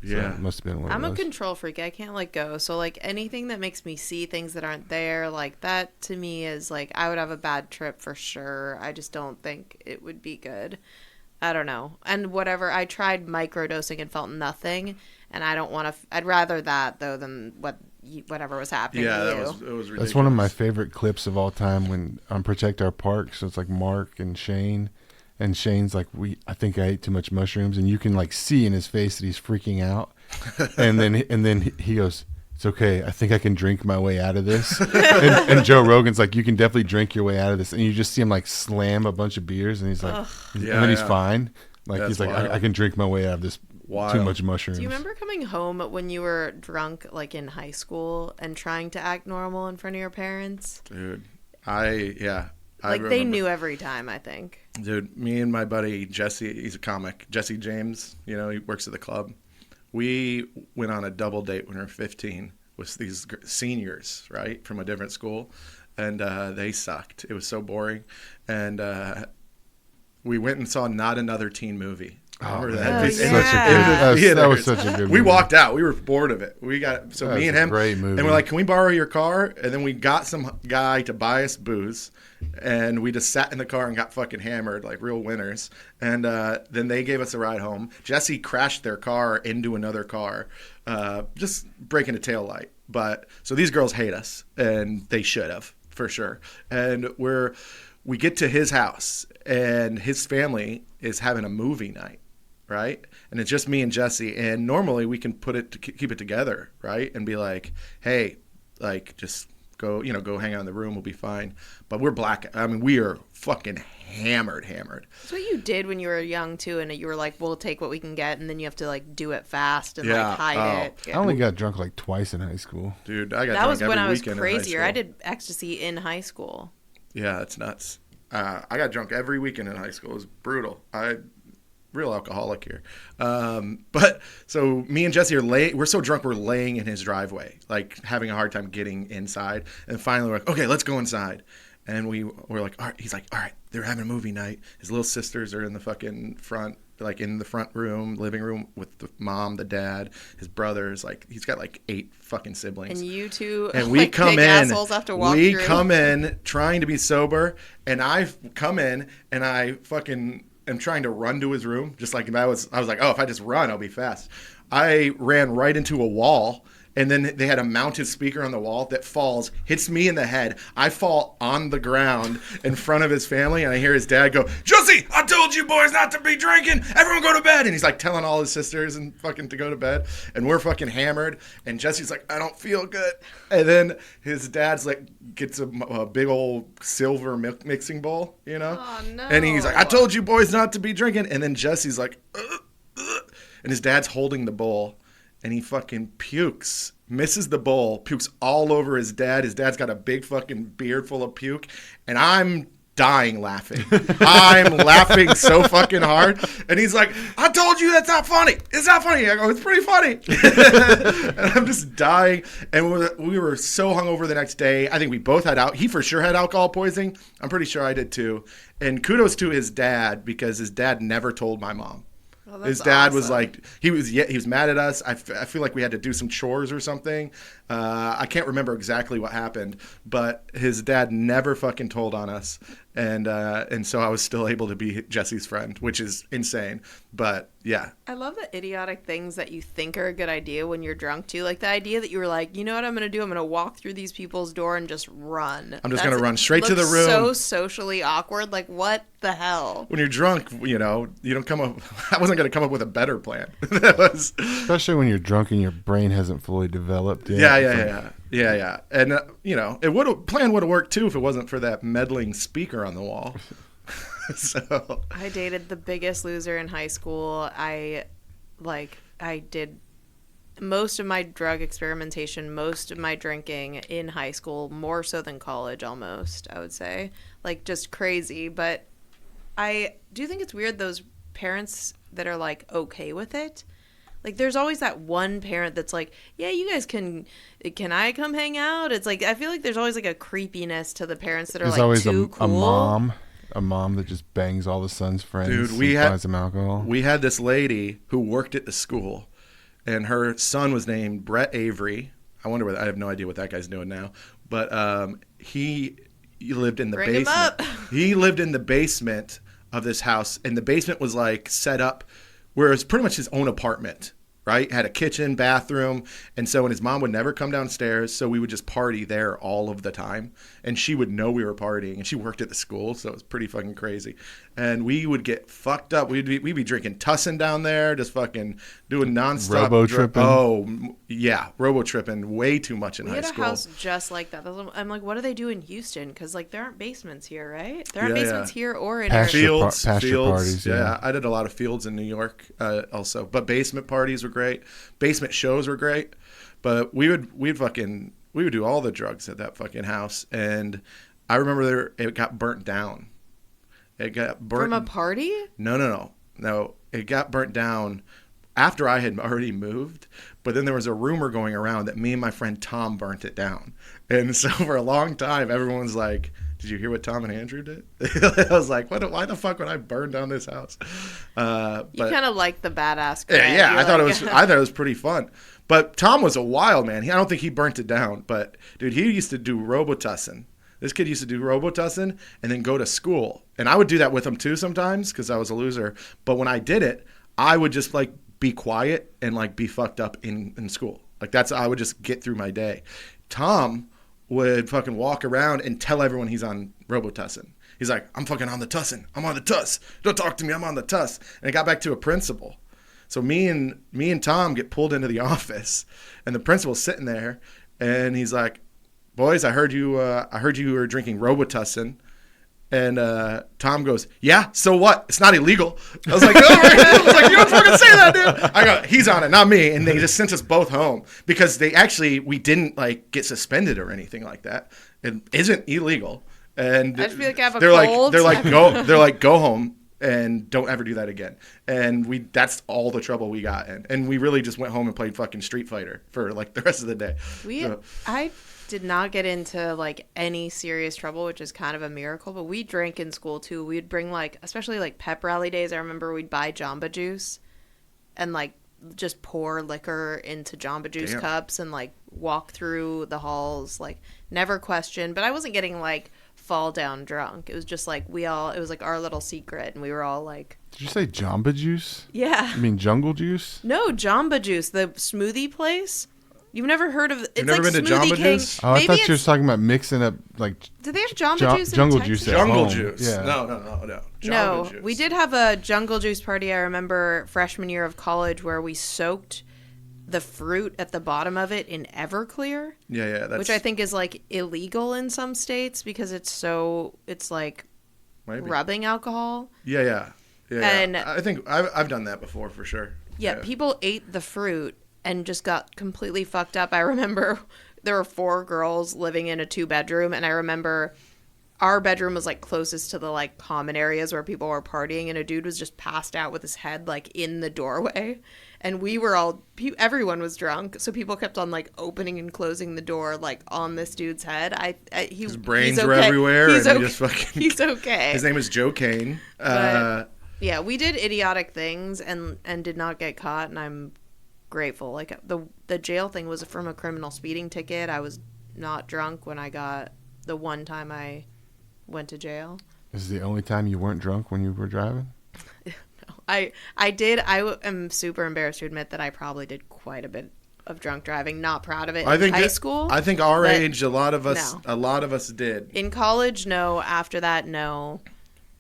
So Yeah. it must have been one I'm of a those. control freak. I can't let go. So like anything that makes me see things that aren't there, like that to me is like I would have a bad trip for sure. I just don't think it would be good. I don't know. And whatever, I tried microdosing and felt nothing, and I don't want to I'd rather that though than whatever was happening Yeah, to it you. was ridiculous. That's one of my favorite clips of all time when on Protect Our Park. So it's like Mark and Shane. And Shane's like, I think I ate too much mushrooms. And you can like see in his face that he's freaking out. and then he goes, it's okay. I think I can drink my way out of this. and Joe Rogan's like, you can definitely drink your way out of this. And you just see him like slam a bunch of beers. And he's like, and then he's fine. Like That's he's like, wild. I can drink my way out of this Wild. too much mushrooms. Do you remember coming home when you were drunk, like in high school, and trying to act normal in front of your parents? Dude, I Like they remember. knew every time, I think. Dude, me and my buddy Jesse, he's a comic, Jesse James, he works at the club. We went on a double date when we were 15 with these seniors, right, from a different school, and they sucked. It was so boring, and we went and saw Not Another Teen Movie. Remember that? Oh, It's yeah. in the- Such a in good, the that theaters. was such a good We movie. walked out. We were bored of it. We got That me was and a him, great movie. and we're like, "Can we borrow your car?" And then we got some guy to buy us booze, and we just sat in the car and got fucking hammered like real winners. And then they gave us a ride home. Jesse crashed their car into another car, just breaking a tail light. But so these girls hate us, and they should have for sure. And we get to his house, and his family is having a movie night. Right, and it's just me and Jesse, and normally we can keep it together, right, and be like, hey, like just go hang out in the room, we'll be fine. But we're black. I mean, we are fucking hammered. That's what you did when you were young too, and you were like, "We'll take what we can get," and then you have to like do it fast and Yeah. like hide Oh. it. I only got drunk like twice in high school. Dude, I got That drunk was when every I was weekend in high crazier. I school. did ecstasy in high school. Yeah, it's nuts. I got drunk every weekend in high school. It was brutal. Real alcoholic here. But so me and Jesse we're so drunk we're laying in his driveway, like having a hard time getting inside. And finally we're like, okay, let's go inside. And we're like, all right. He's like, all right, they're having a movie night. His little sisters are in the fucking front, like in the front room, living room with the mom, the dad, his brothers. Like he's got like 8 fucking siblings. And you two, And we like, come big in. assholes have to walk We through. come in trying to be sober, and I come in and I fucking am trying to run to his room, just like I was like, oh, if I just run, I'll be fast. I ran right into a wall, and then they had a mounted speaker on the wall that falls, hits me in the head. I fall on the ground in front of his family, and I hear his dad go, Josie, I told you boys not to be drinking. Everyone go to bed. And he's like telling all his sisters and fucking to go to bed. And we're fucking hammered. And Jesse's like, I don't feel good. And then his dad's like, gets a big old silver milk mixing bowl, Oh, no. And he's like, I told you boys not to be drinking. And then Jesse's like, and his dad's holding the bowl. And he fucking pukes, misses the bowl, pukes all over his dad. His dad's got a big fucking beard full of puke. And I'm dying laughing. I'm laughing so fucking hard. And he's like, I told you that's not funny. It's not funny. I go, it's pretty funny. And I'm just dying. And we were so hungover the next day. I think we both had he for sure had alcohol poisoning. I'm pretty sure I did too. And kudos to his dad, because his dad never told my mom. Well, that's His dad was awesome. like, he was mad at us. I feel like we had to do some chores or something. I can't remember exactly what happened, but his dad never fucking told on us. And so I was still able to be Jesse's friend, which is insane. But yeah, I love the idiotic things that you think are a good idea when you're drunk too. Like the idea that you were like, you know what I'm gonna do? I'm gonna walk through these people's door and just run. I'm just gonna run straight to the room. So socially awkward. Like what the hell? When you're drunk, you don't come up. I wasn't gonna come up with a better plan. That was Especially when you're drunk and your brain hasn't fully developed yet. yeah. And plan would have worked too if it wasn't for that meddling speaker on the wall. So I dated the biggest loser in high school. I did most of my drug experimentation, most of my drinking in high school, more so than college almost, I would say. Like just crazy, but I do think it's weird those parents that are like okay with it. Like there's always that one parent that's like, yeah, you guys can I come hang out? It's like I feel like there's always like a creepiness to the parents that are There's like always too a cool. mom that just bangs all the son's friends. Dude, and buys them alcohol. We had this lady who worked at the school, and her son was named Brett Avery. I have no idea what that guy's doing now, but he lived in the Bring him basement. up. He lived in the basement of this house, and the basement was like set up where it was pretty much his own apartment. Right? Had a kitchen, bathroom. And so when his mom would never come downstairs, so we would just party there all of the time. And she would know we were partying. And she worked at the school, so it was pretty fucking crazy. And we would get fucked up. We'd be drinking Tussin down there, just fucking doing nonstop. Robo-tripping. Yeah. Robo-tripping way too much in We high had a school. house just like that. I'm like, what do they do in Houston? Because like there aren't basements here, right? There aren't Yeah, basements yeah. here or in Pasture Arizona. Pasture parties, yeah. I did a lot of fields in New York also. But basement parties were great. Basement shows were great. But we would do all the drugs at that fucking house. And I remember it got burnt down. It got burnt From a party? No. It got burnt down after I had already moved. But then there was a rumor going around that me and my friend Tom burnt it down. And so for a long time, everyone was like, did you hear what Tom and Andrew did? I was like, why the fuck would I burn down this house? You kind of like the badass. Yeah. I thought it was pretty fun. But Tom was a wild man. I don't think he burnt it down. But dude, he used to do Robitussin. This kid used to do Robitussin and then go to school. And I would do that with him too sometimes because I was a loser. But when I did it, I would just like be quiet and like be fucked up in school. Like I would just get through my day. Tom would fucking walk around and tell everyone he's on Robitussin. He's like, I'm fucking on the Tussin. I'm on the Tuss. Don't talk to me. I'm on the Tuss. And it got back to a principal. So me and Tom get pulled into the office, and the principal's sitting there, and he's like, boys, I heard you were drinking Robitussin. And Tom goes, yeah, so what? It's not illegal. I was like, I was like, you don't fucking say that, dude. I go, he's on it, not me. And they just sent us both home because we didn't like get suspended or anything like that. It isn't illegal. And I just feel like I have a cold. cold. They're like, go home and don't ever do that again. And that's all the trouble we got in. And we really just went home and played fucking Street Fighter for like the rest of the day. I did not get into like any serious trouble, which is kind of a miracle, but we drank in school too. We'd bring like, especially like pep rally days, I remember we'd buy Jamba Juice and like just pour liquor into Jamba Juice cups and like walk through the halls, like never question. But I wasn't getting like fall down drunk. It was just like it was like our little secret, and we were all like, Did you say Jamba Juice? yeah. I mean Jungle Juice? No, Jamba Juice, the smoothie place. You've never heard of it? It's never like been to Smoothie Jamba King. Juice? Oh, I thought you were talking about mixing up like Do they have Jamba Juice in Jungle Texas? Juice at Jungle home. Juice. Yeah. No. No, Jamba Juice. we did have a Jungle Juice party. I remember freshman year of college where we soaked the fruit at the bottom of it in Everclear, Yeah. That's, which I think is like illegal in some states because it's like maybe. rubbing alcohol. Yeah. And- I think I've done that before for sure. Yeah, people ate the fruit and just got completely fucked up. I remember there were 4 girls living in a 2-bedroom, and I remember our bedroom was like closest to the like common areas where people were partying, and a dude was just passed out with his head like in the doorway, and we were everyone was drunk, so people kept on like opening and closing the door like on this dude's head. His brains he's were okay. everywhere, He's and okay. he just fucking. He's okay. His name is Joe Kane. But, yeah, we did idiotic things and did not get caught, and I'm grateful. Like the jail thing was from a criminal speeding ticket. I was not drunk when I got the one time I went to jail. This is the only time you weren't drunk when you were driving? I am super embarrassed to admit that I probably did quite a bit of drunk driving. Not proud of it. I In think high school. I think our but age, a lot of us no. did. In college, no. After that, no.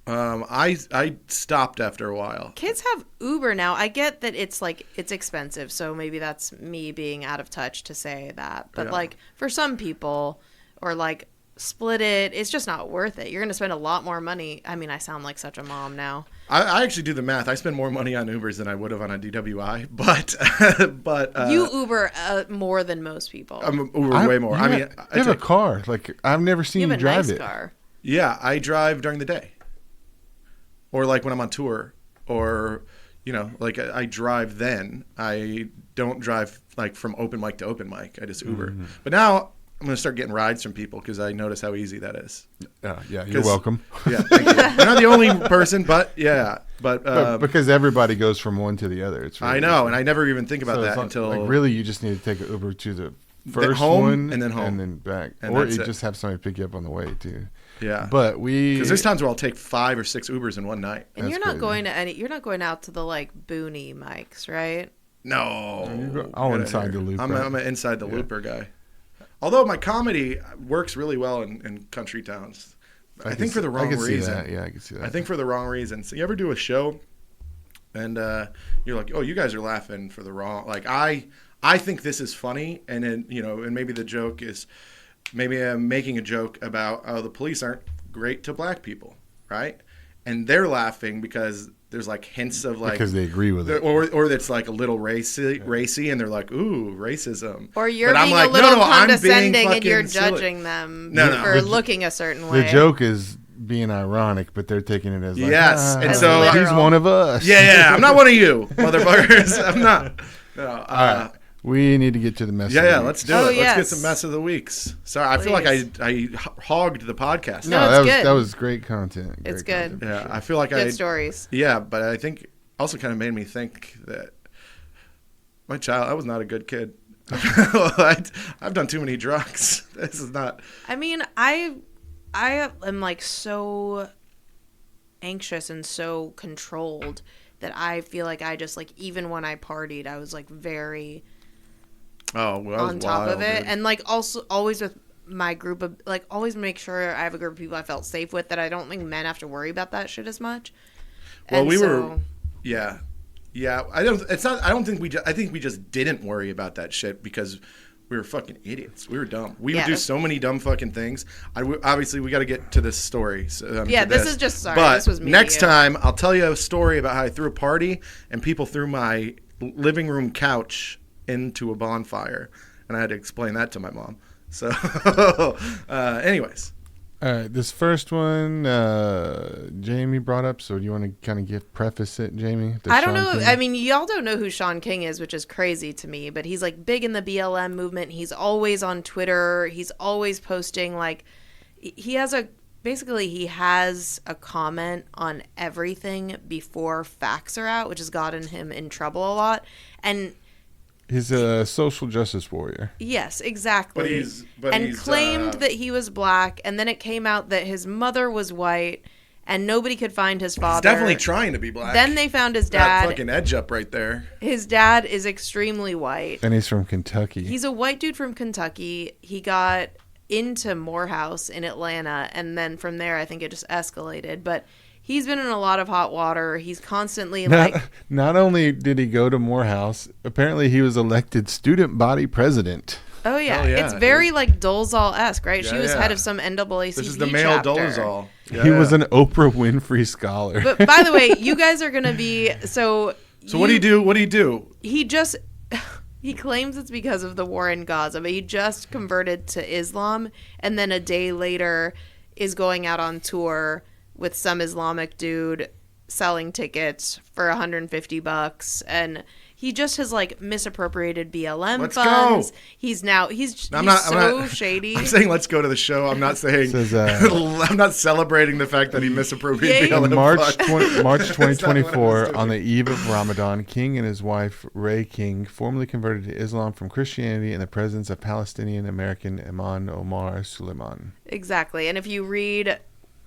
I stopped after a while. Kids have Uber now. I get that it's expensive, so maybe that's me being out of touch to say that. But Yeah. like for some people, or like split it, it's just not worth it. You're gonna spend a lot more money. I mean, I sound like such a mom now. I actually do the math. I spend more money on Ubers than I would have on a DWI, but You Uber more than most people. I'm Uber way more. I mean, you have a car. Like, I've never seen you you have a drive nice it. car. yeah, I drive during the day, or like when I'm on tour, or like I drive then. I don't drive like from open mic to open mic. I just Uber. Mm-hmm. But now I'm gonna start getting rides from people because I notice how easy that is. Yeah, you're welcome. Yeah, thank you. You're not the only person, but yeah, but Because everybody goes from one to the other. It's really I know, and I never even think about So it's that not- until like, really you just need to take an Uber to the first home one and then home. and then back, And or that's you it. just have somebody pick you up on the way too. yeah. But Because there's times where I'll take 5 or 6 Ubers in one night. And That's you're not crazy. going to any. You're not going out to the like boony mics, right? No, you're all Get inside out the of here. loop, I'm right? an inside the Yeah. looper guy. Although my comedy works really well in country towns. I think for the wrong I can see reason. that. Yeah, I can see that. I think for the wrong reason. So you ever do a show, and you're like, oh, you guys are laughing for the wrong. Like I think this is funny, and then and maybe the joke is, maybe I'm making a joke about the police aren't great to black people, right? And they're laughing because there's like hints of like because they agree with it. or it's like a little racy, and they're like, ooh, racism. Or you're But I'm being like, a little I'm being condescending and you're fucking silly. judging them No. for The- looking a certain way. The joke is being ironic, but they're taking it as like, Yes, and As so he's literal. one of us. Yeah, I'm not one of you, motherfuckers. I'm not. No, All right, we need to get to the message. yeah, let's do Oh, it. Let's get yes. some mess of the weeks. Sorry, I feel like I hogged the podcast. No, No, it's good. that was great content. It's Great good. content. Yeah, I feel like Good stories. Yeah, but I think also kind of made me think that I was not a good kid. I've done too many drugs. This is not. I mean, I am like so anxious and so controlled that I feel like I just like even when I partied, I was like very Oh, well, I was on top wild, of it, dude. and like also always with my group of like always make sure I have a group of people I felt safe with that I don't think men have to worry about that shit as much. Well, And we so- were. Yeah. Yeah, I don't. It's not. I don't think I think we just didn't worry about that shit because we were fucking idiots. We were dumb. We would Yeah, do that's- so many dumb fucking things. Obviously, we got to get to this story. Yeah, to this is just- sorry, But this was me to next you. time, I'll tell you a story about how I threw a party and people threw my living room couch into a bonfire, and I had to explain that to my mom. So, anyways. All right, this first one, Jamie brought up. So do you want to kind of preface it, Jamie? The I don't Sean know. thing? I mean, y'all don't know who Sean King is, which is crazy to me, but he's like big in the BLM movement. He's always on Twitter. He's always posting like he has a comment on everything before facts are out, which has gotten him in trouble a lot. And He's a social justice warrior. yes, exactly. But and he's, claimed that he was black, and then it came out that his mother was white, and nobody could find his father. He's definitely trying to be black. Then they found his That dad. fucking edge up right there. His dad is extremely white. And he's from Kentucky. He's a white dude from Kentucky. He got into Morehouse in Atlanta, and then from there, I think it just escalated. But he's been in a lot of hot water. He's constantly like, Not only did he go to Morehouse, apparently he was elected student body president. oh yeah, Hell yeah, it's very like Dolezal-esque, right? she Yeah, was yeah. head of some NAACP This is the male chapter. Dolezal. He was an Oprah Winfrey scholar. But by the way, you guys are gonna be so. So what do you do? What do you do? He just he claims it's because of the war in Gaza, but he just converted to Islam, and then a day later is going out on tour with some Islamic dude selling tickets for $150, and he just has like misappropriated BLM Let's funds. go. He's I'm not shady. I'm saying let's go to the show. I'm not saying Says, I'm not celebrating the fact that he misappropriated Yeah, BLM In March funds. March That's not what I was 2024, doing. on the eve of Ramadan, King and his wife Ray King formally converted to Islam from Christianity in the presence of Palestinian American Iman Omar Suleiman. Exactly. And if you read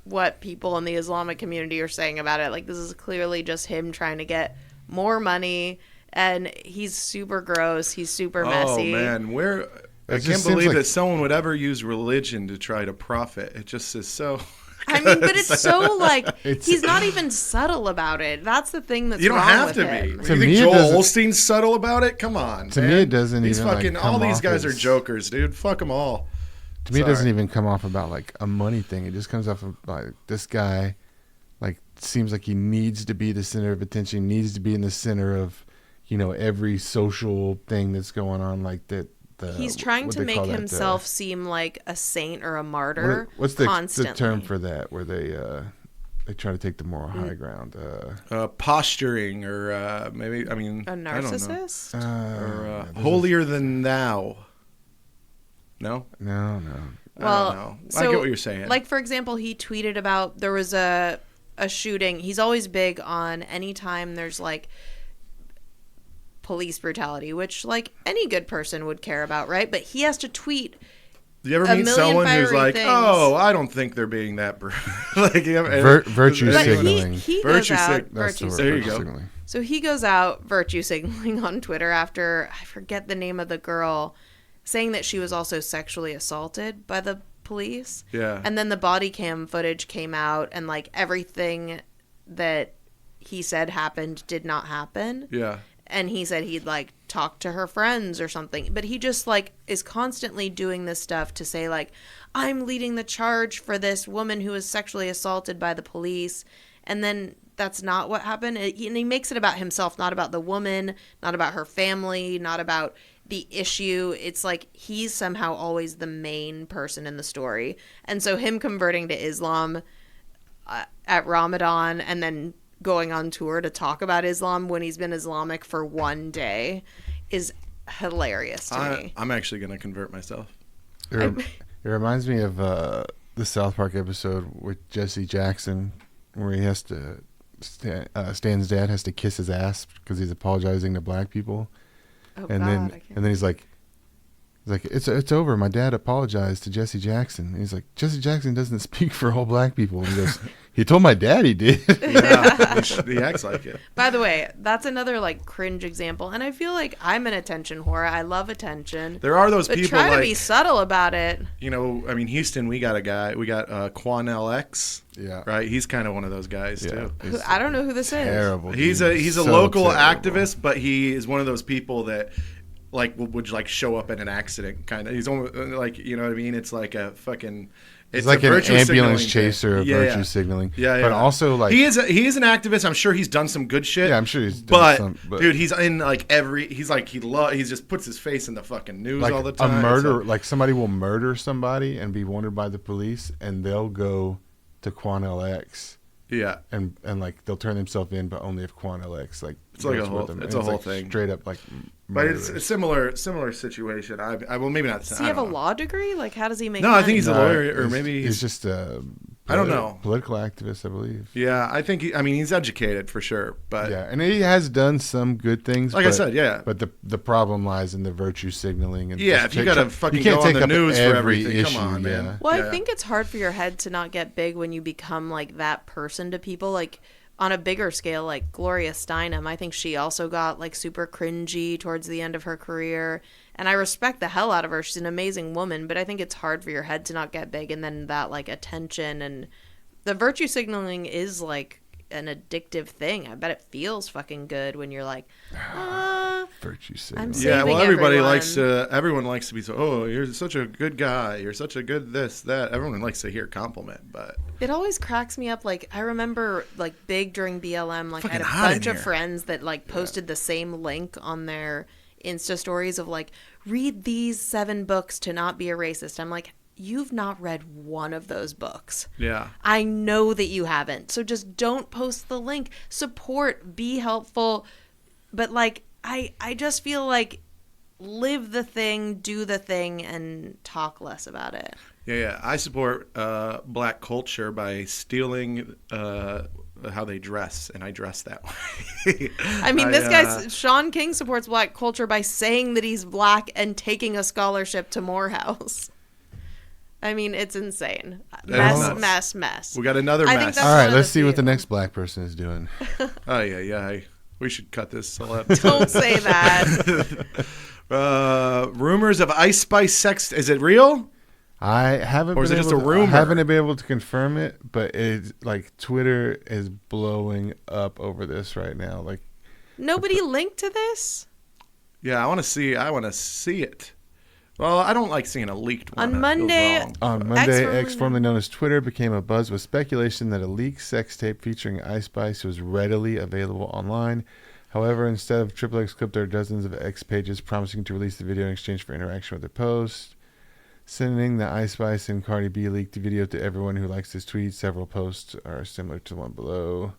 what people in the Islamic community are saying about it. Like, this is clearly just him trying to get more money, and he's super gross. He's super messy. Oh man, I It just can't seems believe like- that someone would ever use religion to try to profit. It just is so. I mean, but it's so like It's- he's not even subtle about it. That's the thing that's You don't wrong have with to him. be. To You me, think it Joel doesn't- Osteen's subtle about it? Come on. To man. me, it doesn't These even, like, fucking come all these off guys are as- jokers, dude. Fuck them all. To me, it Sorry. doesn't even come off about like a money thing. It just comes off of like this guy, like seems like he needs to be the center of attention, needs to be in the center of, every social thing that's going on. Like that. He's trying what to they make call that, himself seem like a saint or a martyr. what's the constantly. term for that? Where they try to take the moral high ground. Posturing or maybe, I mean, A I don't know. narcissist? Or there's holier than thou. No? No. Well, I don't know. I so, get what you're saying. Like, for example, he tweeted about there was a shooting. He's always big on anytime there's like police brutality, which like any good person would care about, right? But he has to tweet. Do you ever a meet million someone who's fiery like, things. "Oh, I don't think they're being that like virtue But signaling. he Virtue goes out. sig- That's the Virtue word, There you virtue go. signaling. So he goes out virtue signaling on Twitter after, I forget the name of the girl, saying that she was also sexually assaulted by the police. Yeah. And then the body cam footage came out, and like everything that he said happened did not happen. Yeah. And he said he'd like talk to her friends or something. But he just like is constantly doing this stuff to say like, I'm leading the charge for this woman who was sexually assaulted by the police. And then that's not what happened. And he makes it about himself, not about the woman, not about her family, not about the issue. It's like he's somehow always the main person in the story. And so him converting to Islam at Ramadan and then going on tour to talk about Islam when he's been Islamic for one day is hilarious to me. I'm actually going to convert myself. It reminds me of the South Park episode with Jesse Jackson, where he has to Stan's dad has to kiss his ass because he's apologizing to black people, Oh, and God, then he's like, it's over. My dad apologized to Jesse Jackson. And he's like, Jesse Jackson doesn't speak for all black people. And he goes, he told my dad he did. Yeah, he acts like it. By the way, that's another like cringe example, and I feel like I'm an attention whore. I love attention, There are those but people try to like, be subtle about it. I mean, Houston, we got Quanell X, Yeah. right? He's kind of one of those guys too. Who, I don't know who this is. Terrible. He's dude. a So local terrible. activist, but he is one of those people that like would like show up in an accident kind of. He's almost like, you know what I mean? It's like a fucking. It's like a an virtue ambulance signaling thing. chaser of Yeah, virtue yeah. signaling. Yeah, But also like he is an activist. I'm sure he's done some good shit. Yeah, I'm sure he's done but, some, but- dude, he's in like he just puts his face in the fucking news like all the a time. murder, It's like somebody will murder somebody and be wanted by the police, and they'll go to Quanell X yeah. and like they'll turn themselves in, but only if Quanell X like It's like a goes whole- with them. it's And a whole like thing. straight up like. But it's a murderous. similar situation. I will maybe not. Does he have a law degree? Like, how does he make No, money? I think he's a No, lawyer, or maybe he's just a. I don't know. Political activist, I believe. Yeah, I think he's educated for sure, but Yeah, and he has done some good things. like I but- said, yeah. But the problem lies in the virtue signaling and Yeah, just if you take- gotta fucking can't go on take the up news for every everything, come issue, on, man. yeah. Well, Yeah. I think it's hard for your head to not get big when you become like that person to people. Like on a bigger scale, like Gloria Steinem, I think she also got like super cringy towards the end of her career. And I respect the hell out of her. She's an amazing woman, but I think it's hard for your head to not get big. And then that like attention and the virtue signaling is like an addictive thing. I bet it feels fucking good when you're like, Virtue I'm signaling. Yeah, well, saving everybody everyone. everyone likes to be so, oh, you're such a good guy. You're such a good this, that. Everyone likes to hear a compliment, but It always cracks me up. Like, I remember, like, big during BLM, like, I had Fucking a hot in bunch of here. friends that, like, posted the same link on their Insta stories of, like, read these 7 books to not be a racist. I'm like, you've not read one of those books. yeah. I know that you haven't. So just don't post the link. Support, be helpful. But, like, I just feel like live the thing, do the thing, and talk less about it. Yeah. I support black culture by stealing how they dress, and I dress that way. I mean, this guy, Sean King, supports black culture by saying that he's black and taking a scholarship to Morehouse. I mean, it's insane. That is Mess, nuts. mess. We got another I think mess. that's All right, one of let's the see what the few. next black person is doing. Oh yeah. We should cut this celeb. Don't say that. Rumors of Ice Spice sex. Is it real? I haven't. Or is been it just able a to- rumor? I haven't been able to confirm it, but it's like Twitter is blowing up over this right now. Like, Nobody linked to this? Yeah, I want to see it. Well, I don't like seeing a leaked one. On that goes Monday- wrong. on Monday, formerly X, formerly known as Twitter, became a buzz with speculation that a leaked sex tape featuring Ice Spice was readily available online. However, instead of XXX Clip, there are dozens of X pages promising to release the video in exchange for interaction with their post. Sending the Ice Spice and Cardi B leaked video to everyone who likes this tweet. Several posts are similar to the one below.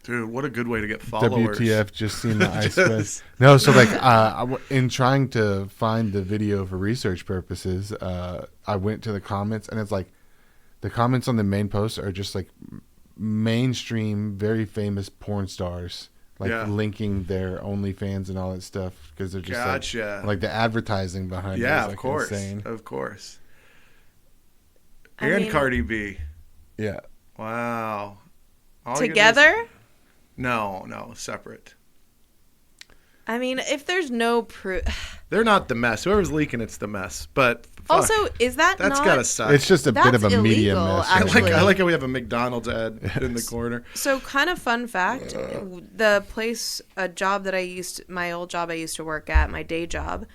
Dude, what a good way to get followers. WTF, just seen the Ice Spice. No, so like in trying to find the video for research purposes, I went to the comments, and it's like the comments on the main post are just like mainstream, very famous porn stars, like Yeah. linking their OnlyFans and all that stuff because they're just Gotcha. like the advertising behind it. Yeah, is, of like, course. insane. Of course. I And mean- Cardi B. Yeah. Wow. All you gotta do Together? is- No, separate. I mean, if there's no proof. They're not the mess. Whoever's leaking, it's the mess. But fuck, Also, is that that's not. gotta suck. It's just a bit of That's a media illegal, mess. I actually. like how we have a McDonald's ad in the corner. So, kind of fun fact: the place, my old job I used to work at, my day job,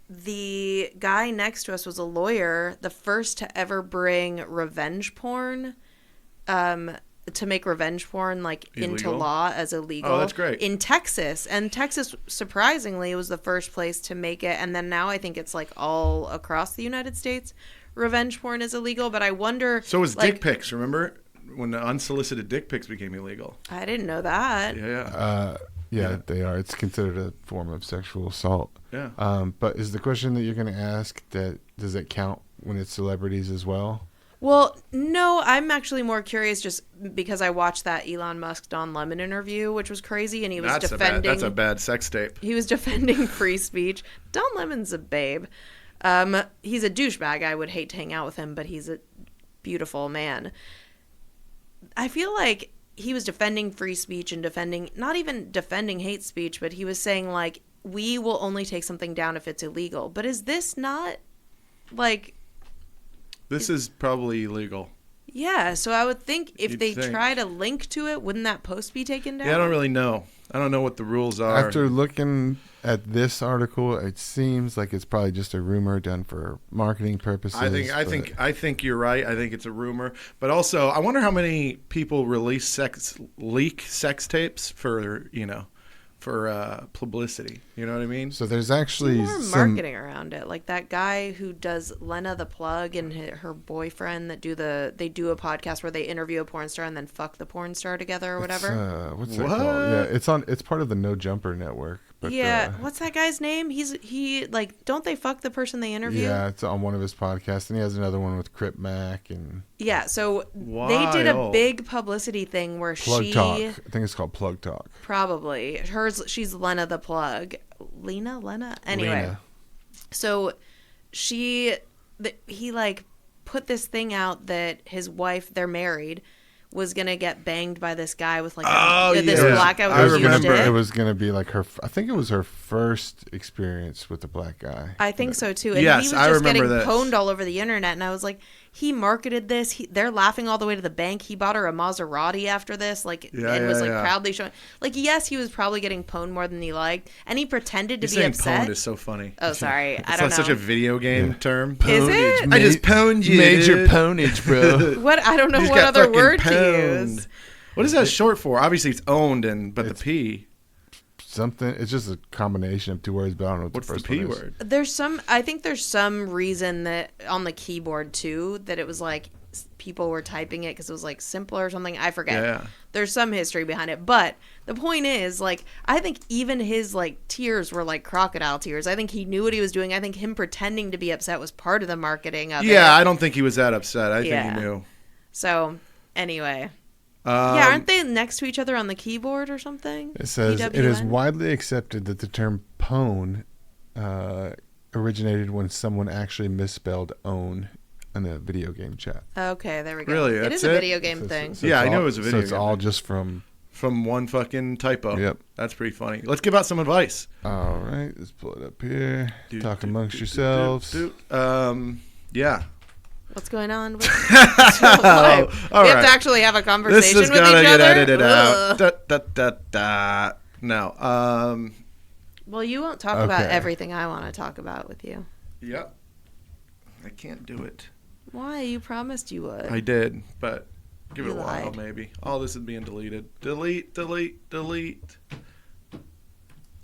the guy next to us was a lawyer, the first to ever bring revenge porn, to make revenge porn like into Illegal? law as illegal. Oh, that's great. In Texas, and Texas surprisingly was the first place to make it, and then now I think it's like all across the United States. Revenge porn is illegal, but I wonder. So was like, dick pics, remember? When the unsolicited dick pics became illegal. I didn't know that. Yeah. Yeah, they are. It's considered a form of sexual assault. Yeah. But is the question that you're going to ask that does it count when it's celebrities as well? Well, no, I'm actually more curious just because I watched that Elon Musk Don Lemon interview, which was crazy, and he was defending. That's a bad sex tape. He was defending free speech. Don Lemon's a babe. He's a douchebag. I would hate to hang out with him, but he's a beautiful man. I feel like he was defending free speech and not even defending hate speech, but he was saying like, we will only take something down if it's illegal. But is this not like, This is probably illegal. yeah, so I would think if You'd they think. try to link to it, wouldn't that post be taken down? Yeah, I don't really know. I don't know what the rules are. After looking at this article, it seems like it's probably just a rumor done for marketing purposes. I think you're right. I think it's a rumor, but also I wonder how many people leak sex tapes for publicity. You know what I mean? So there's actually more some. marketing around it, like that guy who does Lena the Plug and her boyfriend that do a podcast where they interview a porn star and then fuck the porn star together or whatever. What's that What? called? Yeah, it's part of the No Jumper network. But, yeah, what's that guy's name? He like, don't they fuck the person they interview? yeah, it's on one of his podcasts, and he has another one with Crip Mac and Yeah, so they did a Wild. big publicity thing where Plug she Talk. I think it's called Plug Talk. probably she's Lena the Plug. Lena? Anyway. Lena. So he like put this thing out that his wife, they're married, was gonna get banged by this guy with like this yeah. black guy with I a huge remember. dick. It was going to be like I think it was her first experience with the black guy. I think so too. And Yes, he was I just remember getting this. pwned all over the internet, and I was like, he marketed this. They're laughing all the way to the bank. He bought her a Maserati after this, and was yeah. proudly showing. Like, yes, he was probably getting pwned more than he liked, and he pretended to You're be saying upset. pwned is so funny. Oh, sorry, I It's don't not know. such a video game term. Is it? I just pwned you. Major dude. pwnage, bro. What I don't know You just what got other fucking word pwned. to use. What is that short for? Obviously, it's owned, but the P. Something. It's just a combination of two words, but I don't know what What's the the first P one is. word? I think there's some reason that on the keyboard too that it was like people were typing it because it was like simpler or something. I forget. Yeah. There's some history behind it, but the point is, like, I think even his like tears were like crocodile tears. I think he knew what he was doing. I think him pretending to be upset was part of the marketing of it. Yeah, I don't think he was that upset. I Yeah. think he knew. So anyway, yeah, aren't they next to each other on the keyboard or something? It says it is PWN? widely accepted that the term pwn originated when someone actually misspelled own in a video game chat. Okay, there we go. Really? It That's is a it? video game So- thing. so Yeah, it's I knew all- it was a video So it's game all thing. just from. From one fucking typo. Yep. That's pretty funny. Let's give out some advice. All right, let's pull it up here. Talk Do, amongst do, yourselves. Yeah. What's going on? With Oh, all we have right. to actually have a This conversation is with gonna each get other. edited Ugh. out. Da, da, da, da. No. Well, you won't talk about Okay. everything I want to talk about with you. Yep. I can't do it. Why? You promised you would. I did, but give it You a while, lied. maybe. All this is being deleted. Delete, delete, delete.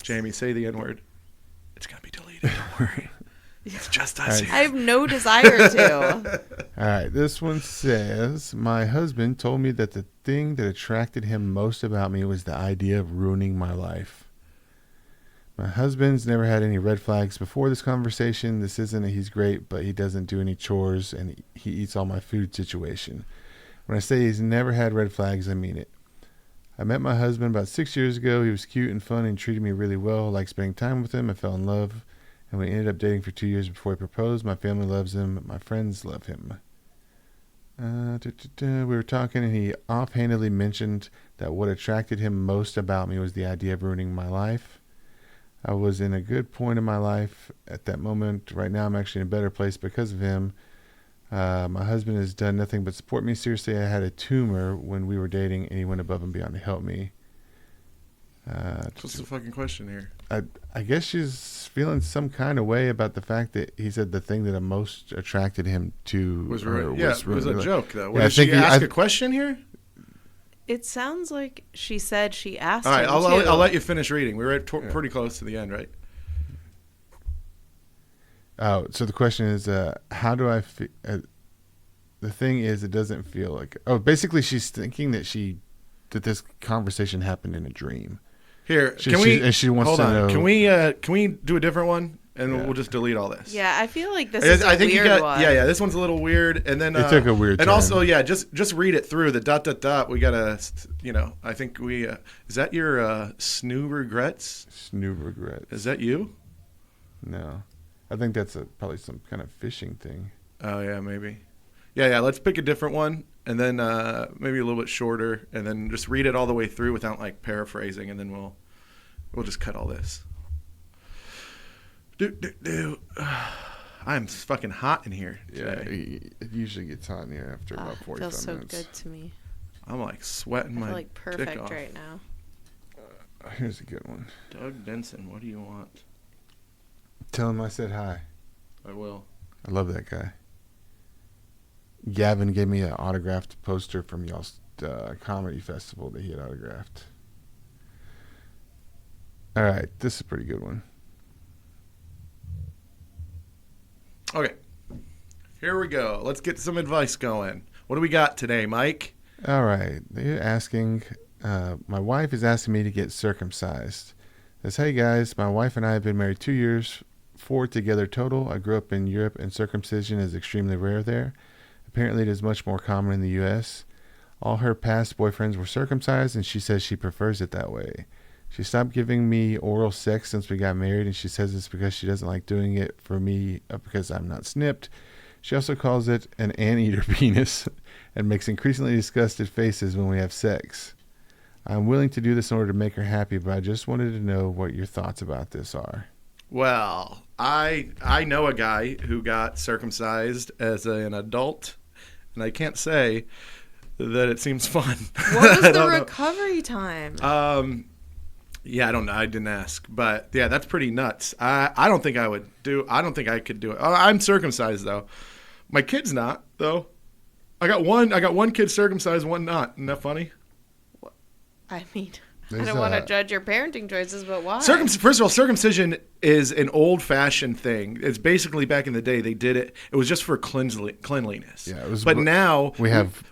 Jamie, say the N word. It's gonna be deleted. Don't worry. It's just us All right. here. I have no desire to. All right, this one says, my husband told me that the thing that attracted him most about me was the idea of ruining my life. My husband's never had any red flags before this conversation. This isn't a he's great, but he doesn't do any chores and he eats all my food situation. When I say he's never had red flags, I mean it. I met my husband about 6 years ago. He was cute and fun and treated me really well. I liked spending time with him. I fell in love. And we ended up dating for 2 years before he proposed. My family loves him. My friends love him. We were talking, and he offhandedly mentioned that what attracted him most about me was the idea of ruining my life. I was in a good point in my life at that moment. Right now, I'm actually in a better place because of him. My husband has done nothing but support me. Seriously, I had a tumor when we were dating, and he went above and beyond to help me. What's the fucking question here? I guess she's feeling some kind of way about the fact that he said the thing that most attracted him to Was her ruined. Yeah, it was a ruined. joke though. Yeah, I Did she think he- ask I- a question here? It sounds like she said she asked All right, him I'll to. let you finish reading. We were at Yeah. pretty close to the end, right? Oh, so the question is, how do I feel? The thing is, it doesn't feel like. Oh, basically, she's thinking that this conversation happened in a dream. Here, She- can she- we? and she wants hold to on. know- Can we do a different one, and Yeah. we'll just delete all this? Yeah, I feel like this is a I think weird you got. one. Yeah. This one's a little weird, and then It took a weird And turn. also, yeah, just read it through the dot dot dot. We gotta, I think we. Is that your snoo regrets? Snoo regrets. Is that you? No, I think that's probably some kind of fishing thing. Oh yeah, maybe. Yeah. Let's pick a different one, and then maybe a little bit shorter, and then just read it all the way through without like paraphrasing, and then we'll just cut all this. I'm fucking hot in here today. It usually gets hot in here after about 45 feels so minutes. good to me. I'm like sweating I my feel like dick perfect off. right now. Here's a good one. Doug Denson, what do you want? Tell him I said hi. I will. I love that guy. Gavin gave me an autographed poster from y'all's comedy festival that he had autographed. All right, this is a pretty good one. Okay. Here we go. Let's get some advice going. What do we got today, Mike? All right, they're asking, my wife is asking me to get circumcised. Says, hey guys, my wife and I have been married 2 years, 4 together total. I grew up in Europe and circumcision is extremely rare there. Apparently it is much more common in the U.S. All her past boyfriends were circumcised and she says she prefers it that way. She stopped giving me oral sex since we got married, and she says it's because she doesn't like doing it for me because I'm not snipped. She also calls it an anteater penis and makes increasingly disgusted faces when we have sex. I'm willing to do this in order to make her happy, but I just wanted to know what your thoughts about this are. Well, I know a guy who got circumcised as an adult, and I can't say that it seems fun. What was I the don't know. recovery time? Yeah, I don't know. I didn't ask, but yeah, that's pretty nuts. I don't think I would do. I don't think I could do it. I'm circumcised though. My kid's not though. I got one kid circumcised, one not. Isn't that funny? I mean, I There's don't want to a- judge your parenting choices, but why? First of all, circumcision is an old-fashioned thing. It's basically back in the day they did it. It was just for cleanliness. Yeah, it was- But now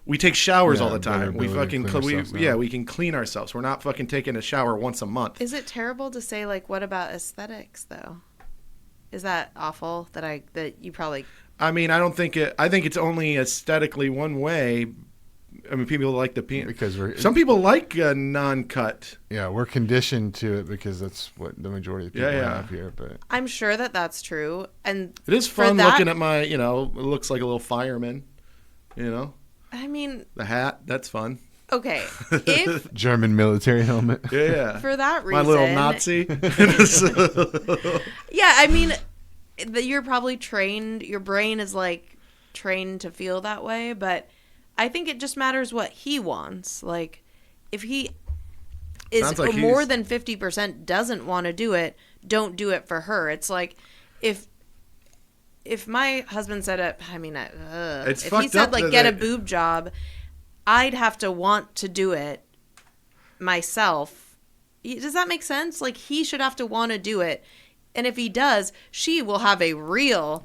we take showers Yeah, all the time. We better ability to fucking clean ourselves now. we can clean ourselves. We're not fucking taking a shower once a month. Is it terrible to say, like, what about aesthetics, though? Is that awful that you probably... I mean, I don't think it. I think it's only aesthetically one way. I mean, people like the penis because some people like non-cut. we're conditioned to it because that's what the majority of people have here. But I'm sure that that's true, and It is for fun that- looking at my, it looks like a little fireman. I mean, The hat, that's fun. okay, if German military helmet. Yeah. for that My reason, little Nazi. yeah, I mean, that you're probably trained. Your brain is like trained to feel that way, but I think it just matters what he wants. Like, if he is Sounds like more he's- than 50% doesn't want to do it, don't do it for her. It's like if my husband said it, I mean, It's if he fucked said up like that get a they- boob job, I'd have to want to do it myself. Does that make sense? Like, he should have to want to do it. And if he does, she will have a real,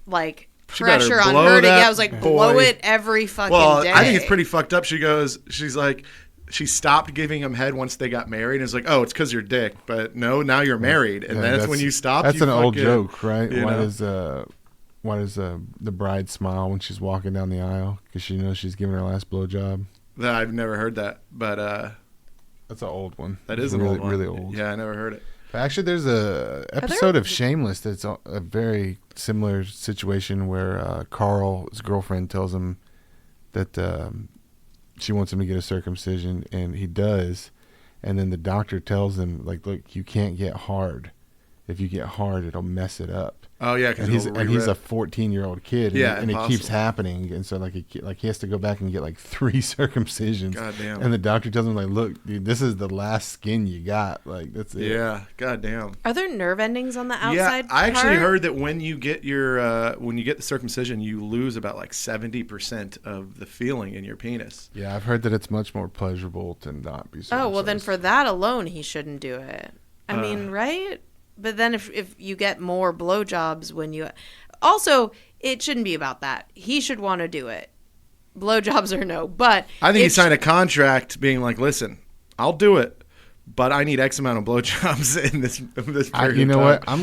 like, She better pressure on blow her to, that I was like, blow boy. it every fucking Well, day. I think it's pretty fucked up. She's like, she stopped giving him head once they got married. And it's like, oh, it's because you're dick. But no, now you're married. And Yeah, that's when you stop. That's you an old fucking- joke, right? you Why know? does the bride smile when she's walking down the aisle because she knows she's giving her last blowjob? I've never heard that. But That's an old one. that It's is an really, old one. really old. Yeah, I never heard it. Actually, there's a episode of Shameless that's a very similar situation where Carl's girlfriend tells him that she wants him to get a circumcision, and he does, and then the doctor tells him, like, look, you can't get hard. If you get hard, it'll mess it up. Oh, yeah. 'Cause And he's it'll and he's a re-rip. 14-year-old kid, and, Yeah, and it keeps impossible. happening, and so he has to go back and get like 3 circumcisions. Goddamn. And the doctor tells him, like, look, dude, this is the last skin you got. Like, that's it. Yeah. Goddamn. Are there nerve endings on the outside? Yeah, I actually part? heard that when you get the circumcision, you lose about like 70% of the feeling in your penis. Yeah, I've heard that it's much more pleasurable to not be Oh, well, then circumcised. for that alone, he shouldn't do it. I mean, right? But then if you get more blowjobs when you... Also, it shouldn't be about that. He should want to do it. Blowjobs or no. But I think he it signed a contract being like, listen, I'll do it, but I need X amount of blowjobs in this period you know of what? time.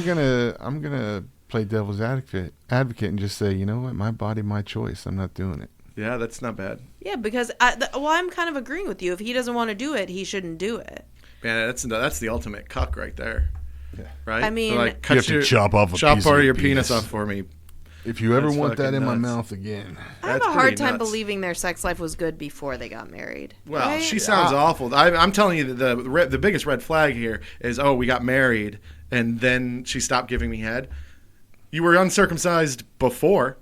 I'm gonna play devil's advocate and just say, you know what? My body, my choice. I'm not doing it. Yeah, that's not bad. Yeah, because I'm kind of agreeing with you. If he doesn't want to do it, he shouldn't do it. Man, that's the ultimate cuck right there. Yeah. Right? I mean- like, You cut have to chop off a chop piece part of of your your penis penis. off for me. If you ever That's want that fucking in my nuts. mouth again, I have That's a hard pretty time nuts. believing their sex life was good before they got married. Well, right? she sounds awful. I'm telling you, the biggest red flag here is, oh, we got married, and then she stopped giving me head. You were uncircumcised before.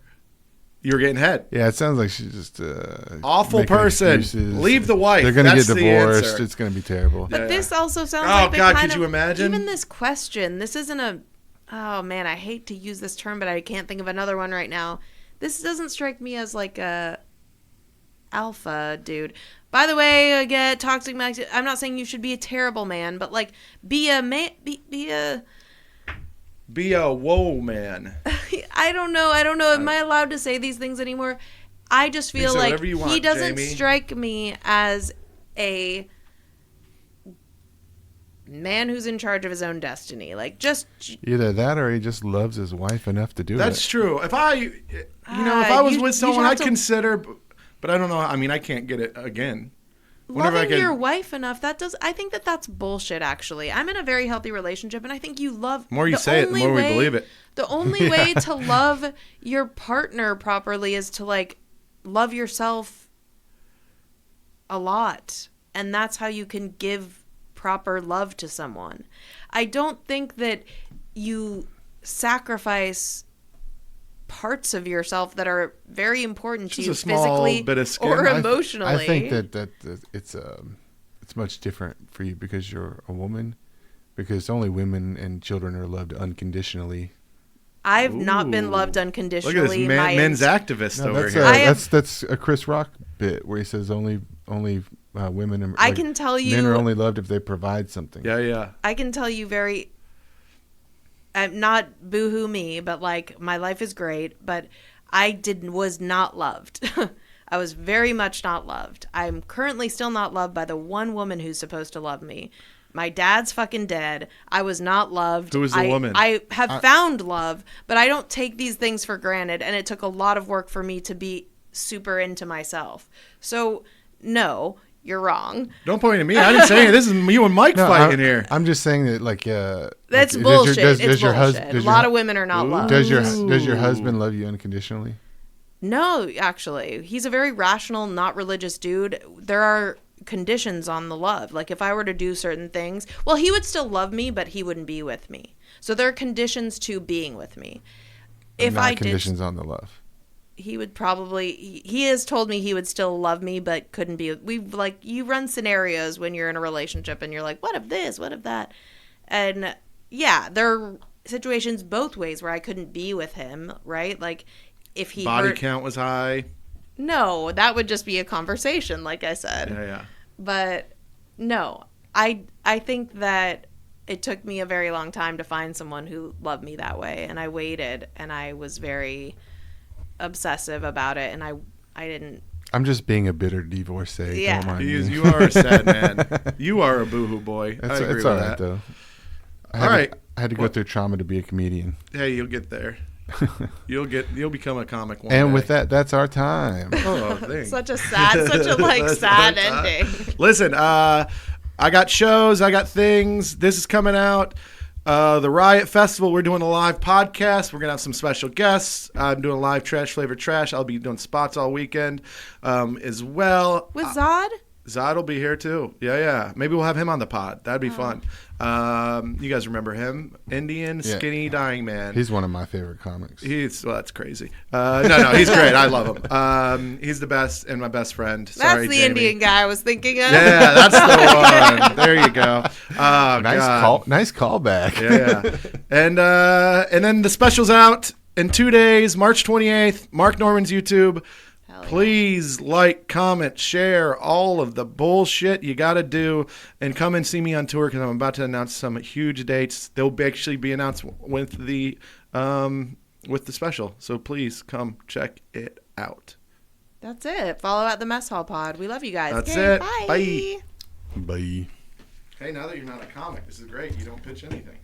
You were getting head. yeah, it sounds like she's just Awful making person. excuses. Leave the wife. They're gonna That's get the divorced. answer. It's gonna be terrible. But Yeah. this also sounds Oh, like the God, kind could of, you imagine? Even this question, this isn't a. Oh man, I hate to use this term, but I can't think of another one right now. This doesn't strike me as like a alpha dude. By the way, I get toxic. I'm not saying you should be a terrible man, but like be a man. Be a. Be a whoa man. I don't know. Am I allowed to say these things anymore? I just feel say like whatever you he want, doesn't Jamie. strike me as a man who's in charge of his own destiny. Like, just Either that, or he just loves his wife enough to do That's it. true. If I was you with should someone, have I'd to- consider, but I don't know. I mean, I can't get it again. Whenever I loving can- your wife enough. I think that's bullshit. Actually, I'm in a very healthy relationship, and I think you love. The more you say it, the only more we way- believe it. The only way to love your partner properly is to like love yourself a lot, and that's how you can give proper love to someone. I don't think that you sacrifice parts of yourself that are very important to Just you a small physically bit of skin. or I emotionally. I think that it's much different for you because you're a woman. Because only women and children are loved unconditionally. I've not been Ooh. loved Look unconditionally. at this my men's activist No, over that's here. I have- that's a Chris Rock bit where he says only women. And, I can tell you- men are only loved if they provide something. Yeah. I can tell you very. I'm not boohoo me, but like my life is great. But I was not loved. I was very much not loved. I'm currently still not loved by the one woman who's supposed to love me. My dad's fucking dead. I was not loved. Who is the woman? I have found love, but I don't take these things for granted. And it took a lot of work for me to be super into myself. So no, you're wrong. Don't point at me. I didn't say anything. This is you and Mike fighting here. I'm just saying that like That's like, bullshit. It's your bullshit. A lot of women are not loved. Does your husband love you unconditionally? No, actually. He's a very rational, not religious dude. There are conditions on the love. Like if I were to do certain things, well, he would still love me, but he wouldn't be with me. So there are conditions to being with me. If Not I conditions did, on the love. he would probably, he has told me he would still love me, but couldn't be. We've like, you run scenarios when you're in a relationship and you're like, what if this, what if that? And yeah, there are situations both ways where I couldn't be with him, right? Like if he Body hurt, count was high. no, that would just be a conversation, like I said. Yeah. But no, I think that it took me a very long time to find someone who loved me that way, and I waited, and I was very obsessive about it, and I didn't. I'm just being a bitter divorcee. Yeah. Don't mind You, me. you are a sad man. You are a boohoo boy. I agree It's with all that. right though. All right. I had to go through trauma to be a comedian. Hey, you'll get there. You'll become a comic one And day. with that's our time. Oh, thanks. Such a like That's sad our time. ending. Listen, I got shows, I got things. This is coming out. The Riot Festival, we're doing a live podcast. We're going to have some special guests. I'm doing live Trash Flavor Trash. I'll be doing spots all weekend as well. With Zod? Zod will be here too. Yeah. Maybe we'll have him on the pod. That'd be fun. You guys remember him? Indian, Yeah. skinny, dying man. He's one of my favorite comics. Well, that's crazy. No, he's great. I love him. He's the best and my best friend. Sorry, That's the Jamie. Indian guy I was thinking of. Yeah, that's the one. There you go. Oh, Nice callback. Yeah. And then the special's out in 2 days, March 28th, Mark Norman's YouTube. Hell yeah. Please like, comment, share all of the bullshit you got to do, and come and see me on tour because I'm about to announce some huge dates. They'll actually be announced with the special. So please come check it out. That's it. Follow at the Mess Hall Pod. We love you guys. That's Okay, it. Bye. Bye. Bye. Hey, now that you're not a comic, this is great. You don't pitch anything.